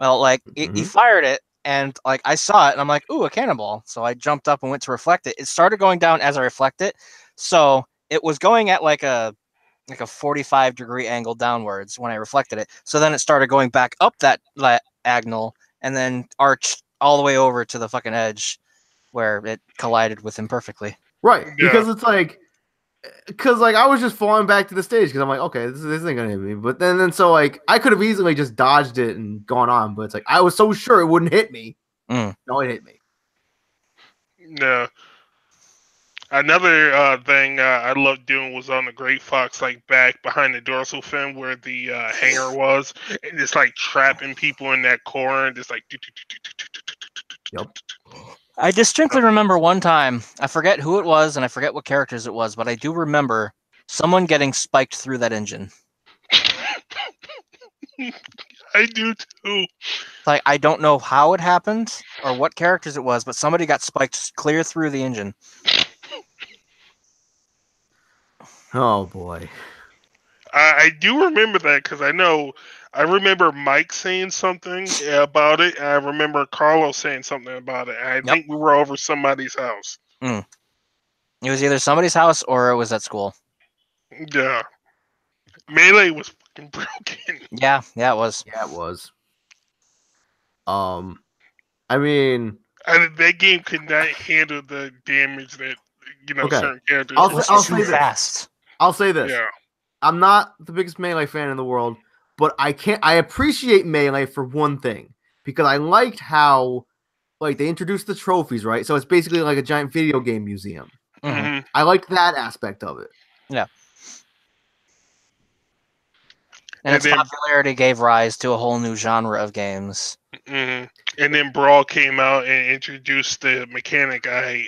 Well, like he fired it, and like I saw it and I'm like, ooh, a cannonball. So I jumped up and went to reflect it. It started going down as I reflect it. So it was going at like a 45-degree angle downwards when I reflected it. So then it started going back up that diagonal and then arched all the way over to the fucking edge where it collided with him perfectly. Right. Yeah. Because it's like, because like I was just falling back to the stage because I'm like, okay, this isn't gonna hit me. But then so like I could have easily just dodged it and gone on, but it's like I was so sure it wouldn't hit me. No, it hit me. No. Another thing I loved doing was on the Great Fox, like back behind the dorsal fin where the hangar was, and just like trapping people in that corner, and just like. Yep. I distinctly remember one time, I forget who it was and I forget what characters it was, but I do remember someone getting spiked through that engine. I do too. Like, I don't know how it happened or what characters it was, but somebody got spiked clear through the engine. Oh boy. I do remember that because I remember Mike saying something about it, and I remember Carlos saying something about it. And I think we were over somebody's house. It was either somebody's house or it was at school. Yeah. Melee was fucking broken. Yeah, it was. Yeah, it was. I mean, that game could not handle the damage that certain characters. I'll say fast. I'll say this. Yeah. I'm not the biggest Melee fan in the world, but I appreciate Melee for one thing, because I liked how like they introduced the trophies, right? So it's basically like a giant video game museum. Mm-hmm. I liked that aspect of it. Yeah. And its popularity gave rise to a whole new genre of games. Mm-hmm. And then Brawl came out and introduced the mechanic I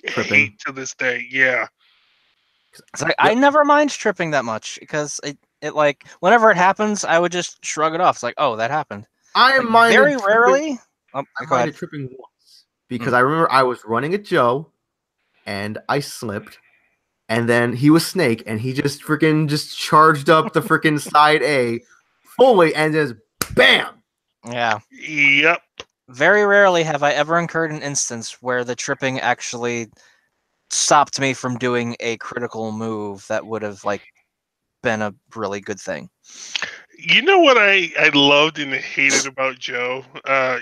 hate to this day. Yeah. It's like, I never mind tripping that much because it like whenever it happens, I would just shrug it off. It's like, oh, that happened. I like, minded very rarely. I minded tripping once because I remember I was running at Joe, and I slipped, and then he was Snake, and he just freaking just charged up the freaking side A fully, and just bam. Yeah. Yep. Very rarely have I ever incurred an instance where the tripping actually stopped me from doing a critical move that would have like been a really good thing. You know what I loved and hated about Joe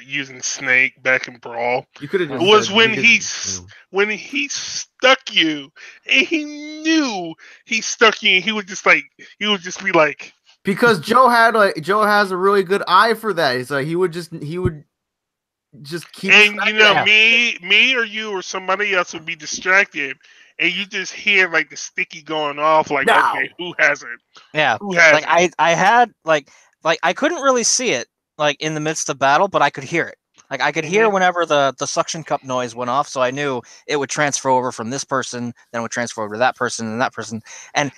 using Snake back in Brawl? You could have was when he stuck you and he knew he stuck you and he would just be like, because Joe has a really good eye for that. It's like he would just keep, and me or you or somebody else would be distracted, and you just hear like the sticky going off, like, okay, who has it? Yeah, who has it? I had like I couldn't really see it like in the midst of battle, but I could hear it. Like I could hear whenever the suction cup noise went off, so I knew it would transfer over from this person, then it would transfer over to that person and that person. And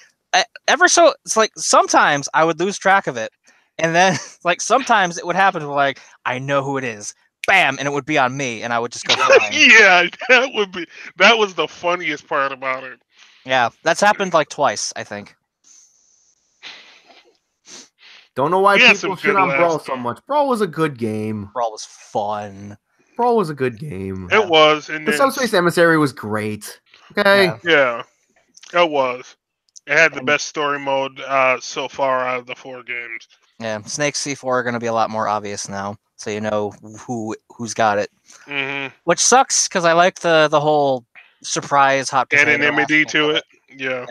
it's like sometimes I would lose track of it, and then like sometimes it would happen to like I know who it is, bam, and it would be on me, and I would just go flying. Yeah, that was the funniest part about it. Yeah, that's happened like twice, I think. Don't know why people shit on Brawl so much. Brawl was a good game. Brawl was fun. Brawl was a good game. It was. And the Subspace Emissary was great. Okay. Yeah, it was. It had the best story mode so far out of the 4 games. Yeah, Snake C4 are going to be a lot more obvious now, so you know who's got it. Mm-hmm. Which sucks because I like the whole surprise hot potato anonymity to it. Yeah.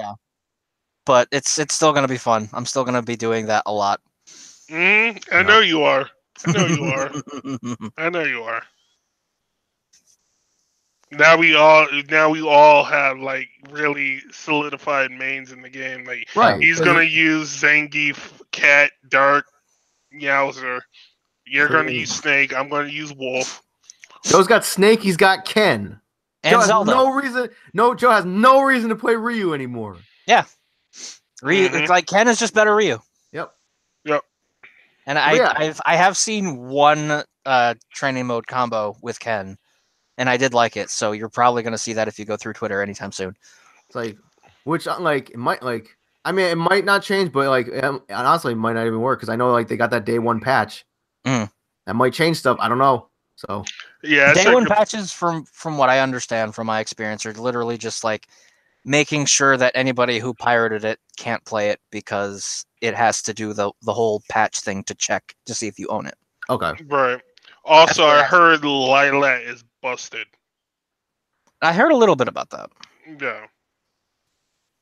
But it's still going to be fun. I'm still going to be doing that a lot. I know you are. I know you are. I know you are. Now we all have like really solidified mains in the game. Like he's gonna use Zangief, Cat, Dark, Yowzer. You're gonna use Snake. I'm gonna use Wolf. Joe's got Snake. He's got Ken. And Joe Zelda. Joe has no reason to play Ryu anymore. Yeah. Ryu, it's like Ken is just better Ryu. Yep. And I have seen one training mode combo with Ken, and I did like it. So you're probably going to see that if you go through Twitter anytime soon. It's like, which like it might like. I mean, it might not change, but like honestly, it might not even work because I know like they got that day 1 patch. That might change stuff. I don't know. So yeah, day 1 patches from what I understand from my experience are literally just like making sure that anybody who pirated it can't play it because it has to do the whole patch thing to check to see if you own it. Okay. Right. Also, I heard Lylat is busted. I heard a little bit about that. Yeah.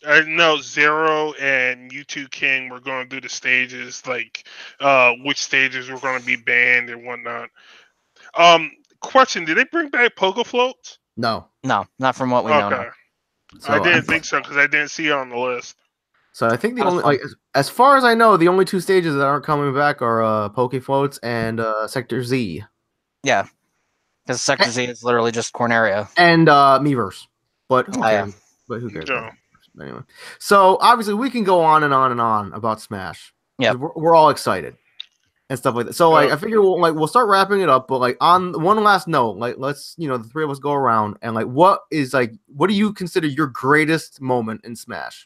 I know Zero and U2 King were going to do the stages, like which stages were going to be banned and whatnot. Question: did they bring back Pogo Floats? No, not from what we know. Now. So I didn't think so because I didn't see it on the list. So I think the only, like, as far as I know, the only 2 stages that aren't coming back are Poke Floats and Sector Z. Yeah, because Sector Z is literally just Corneria and Miiverse. But who cares? Yeah. But who cares? Yeah. Anyway, so obviously we can go on and on and on about Smash. Yeah, we're all excited and stuff like that. So like I figure we'll start wrapping it up. But like on one last note, like let's the 3 of us go around and like what do you consider your greatest moment in Smash?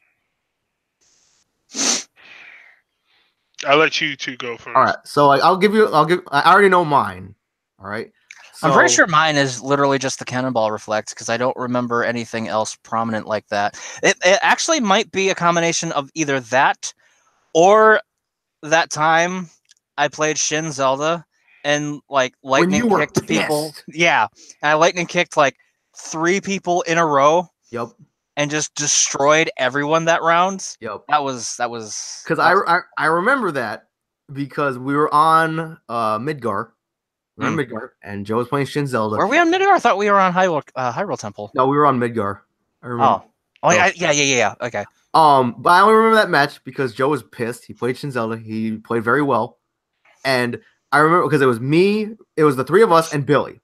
I'll let you 2 go first. All right. So like I already know mine. All right. So, I'm pretty sure mine is literally just the Cannonball Reflect because I don't remember anything else prominent like that. It actually might be a combination of either that or that time I played Shin Zelda and like lightning kicked people. Yeah. And I lightning kicked like 3 people in a row. Yep. And just destroyed everyone that round. Yep. That was because I remember that because we were on Midgar. We were on Midgar, and Joe was playing Shin Zelda. Were we on Midgar? I thought we were on Hyrule Temple. No, we were on Midgar. I remember. Yeah. Okay. But I only remember that match because Joe was pissed. He played Shin Zelda. He played very well, and I remember because it was me. It was the 3 of us and Billy.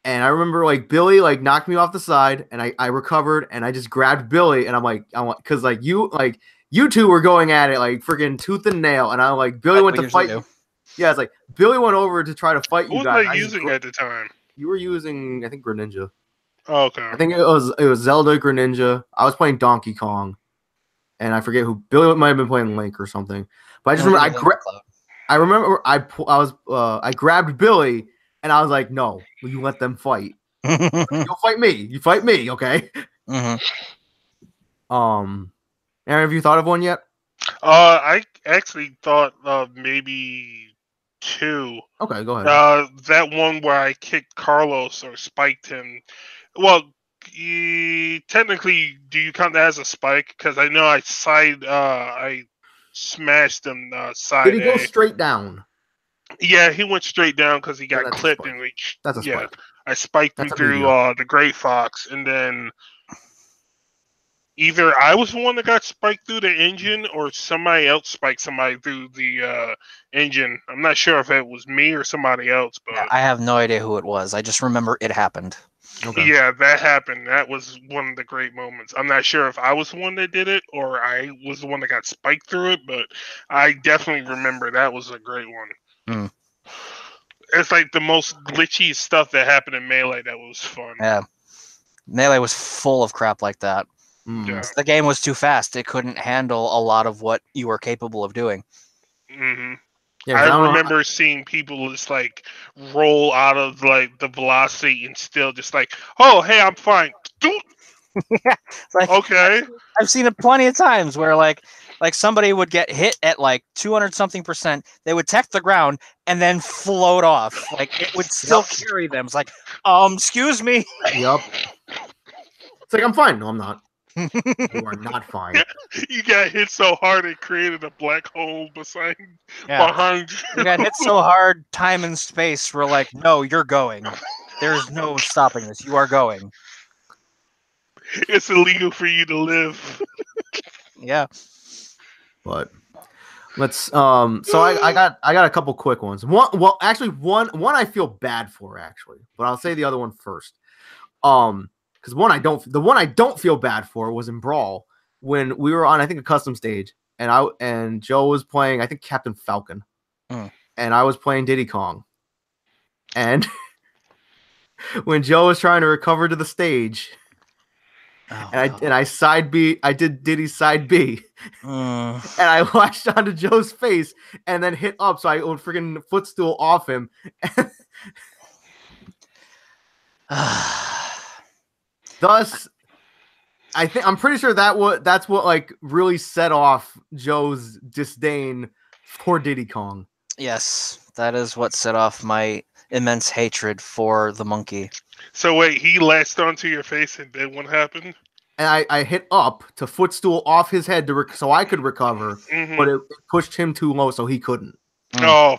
And I remember like Billy like knocked me off the side, and I recovered, and I just grabbed Billy, and I'm like, because like you 2 were going at it like freaking tooth and nail, and I'm like Billy went to fight. Yeah, it's like Billy went over to try to fight you guys. What were you using at the time? You were using, I think, Greninja. Oh, okay. I think it was Zelda, Greninja. I was playing Donkey Kong, and I forget who. Billy might have been playing Link or something. But I just remember I grabbed Billy, and I was like, "No, you let them fight. You'll fight me. You fight me, okay?" Mm-hmm. Aaron, have you thought of one yet? I actually thought of maybe 2. Okay, go ahead. That one where I kicked Carlos or spiked him. Well, technically, do you count that as a spike? Because I know I smashed him side. Did he go straight down? Yeah, he went straight down because he got clipped and reached. That's a spike. I spiked him through the Great Fox, and then either I was the one that got spiked through the engine, or somebody else spiked somebody through the engine. I'm not sure if it was me or somebody else, but I have no idea who it was. I just remember it happened. Okay. yeah, that happened. That was one of the great moments. I'm not sure if I was the one that did it or I was the one that got spiked through it, but I definitely remember that was a great one. Mm. It's like the most glitchy stuff that happened in Melee that was fun. Yeah. Melee was full of crap like that. Yeah. The game was too fast. It couldn't handle a lot of what you were capable of doing. hmm Yeah, I remember seeing people just like roll out of like the velocity and still just like, oh, hey, I'm fine. Like, Okay. I've seen it plenty of times where like somebody would get hit at like 200 something %. They would tech the ground and then float off. Like it would still carry them. It's like, excuse me. Yep. It's like, I'm fine. No, I'm not. You are not fine. You got hit so hard it created a black hole behind You got hit so hard, time and space were like, no, you're going. There's no stopping this. You are going. It's illegal for you to live. Yeah. But let's so I got a couple quick ones. One I feel bad for actually, but I'll say the other one first. Because the one I don't feel bad for was in Brawl when we were on, I think, a custom stage, and Joe was playing, I think, Captain Falcon, and I was playing Diddy Kong, and when Joe was trying to recover to the stage, and I side B, I did Diddy's side B, and I latched onto Joe's face and then hit up, so I would freaking footstool off him. Thus, I'm pretty sure that's what like really set off Joe's disdain for Diddy Kong. Yes, that is what set off my immense hatred for the monkey. So wait, he latched onto your face, and then what happened? And I hit up to footstool off his head so I could recover, but it pushed him too low, so he couldn't. Oh,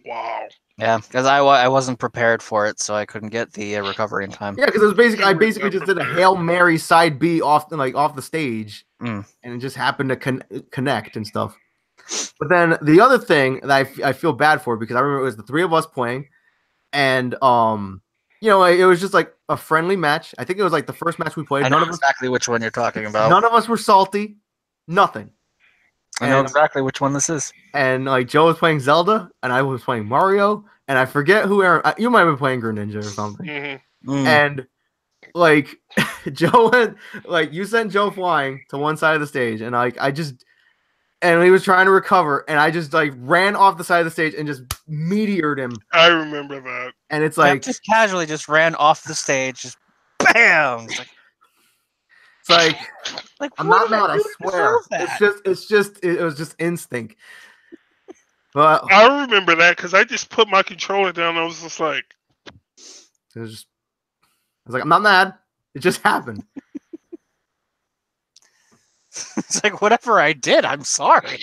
wow. Yeah, because I wasn't prepared for it, so I couldn't get the recovery in time. Yeah, because it was I basically just did a Hail Mary side B off the stage, and it just happened to connect and stuff. But then the other thing that I feel bad for, because I remember it was the three of us playing, and it was just like a friendly match. I think it was like the first match we played. I know exactly which one you're talking about. None of us were salty. Nothing. I know exactly which one this is. And like Joe was playing Zelda, and I was playing Mario, and I forget who you might have been playing Greninja or something. And like Joe had you sent Joe flying to one side of the stage, and and he was trying to recover, and I just like ran off the side of the stage and just meteored him. I remember that. And it's like just casually just ran off the stage, just bam. It's like I'm not mad, I swear. It was just instinct. But I remember that because I just put my controller down. I was just like, I was like, I'm not mad. It just happened. It's like, whatever I did, I'm sorry.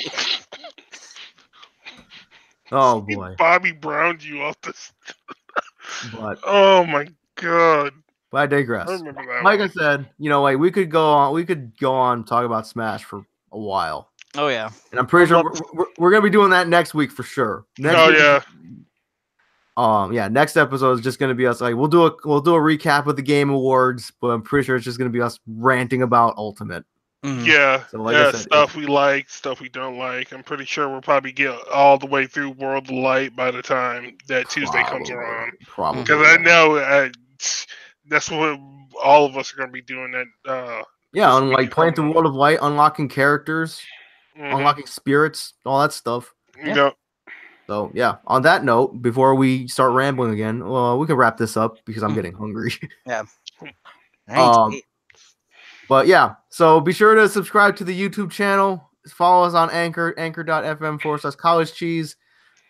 Oh boy, Bobby Browned you off this. But oh my god. But I digress. I remember that like one. I said, we could go on and talk about Smash for a while. Oh yeah, and I'm pretty sure we're gonna be doing that next week for sure. Next week, next episode is just gonna be us. Like we'll do a recap of the Game Awards, but I'm pretty sure it's just gonna be us ranting about Ultimate. Yeah, so I said, stuff we like, stuff we don't like. I'm pretty sure we'll probably get all the way through World of Light by the time that Tuesday comes around. Probably, because I know that's what all of us are going to be doing. That like playing through World of Light, unlocking characters, unlocking spirits, all that stuff. Yep. So yeah. On that note, before we start rambling again, we can wrap this up because I'm getting hungry. Yeah. But yeah, so be sure to subscribe to the YouTube channel. Follow us on anchor.fm/college cheese.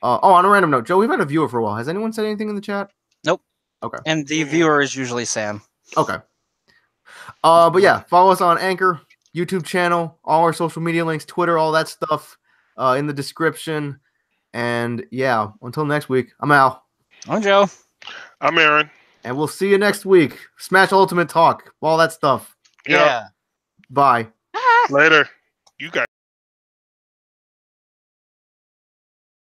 On a random note, Joe, we've had a viewer for a while. Has anyone said anything in the chat? Nope. Okay. And the viewer is usually Sam. Okay. But yeah, follow us on Anchor, YouTube channel, all our social media links, Twitter, all that stuff in the description. And yeah, until next week, I'm Al. I'm Joe. I'm Aaron. And we'll see you next week. Smash Ultimate Talk, all that stuff. Yeah. Bye. Later. You guys.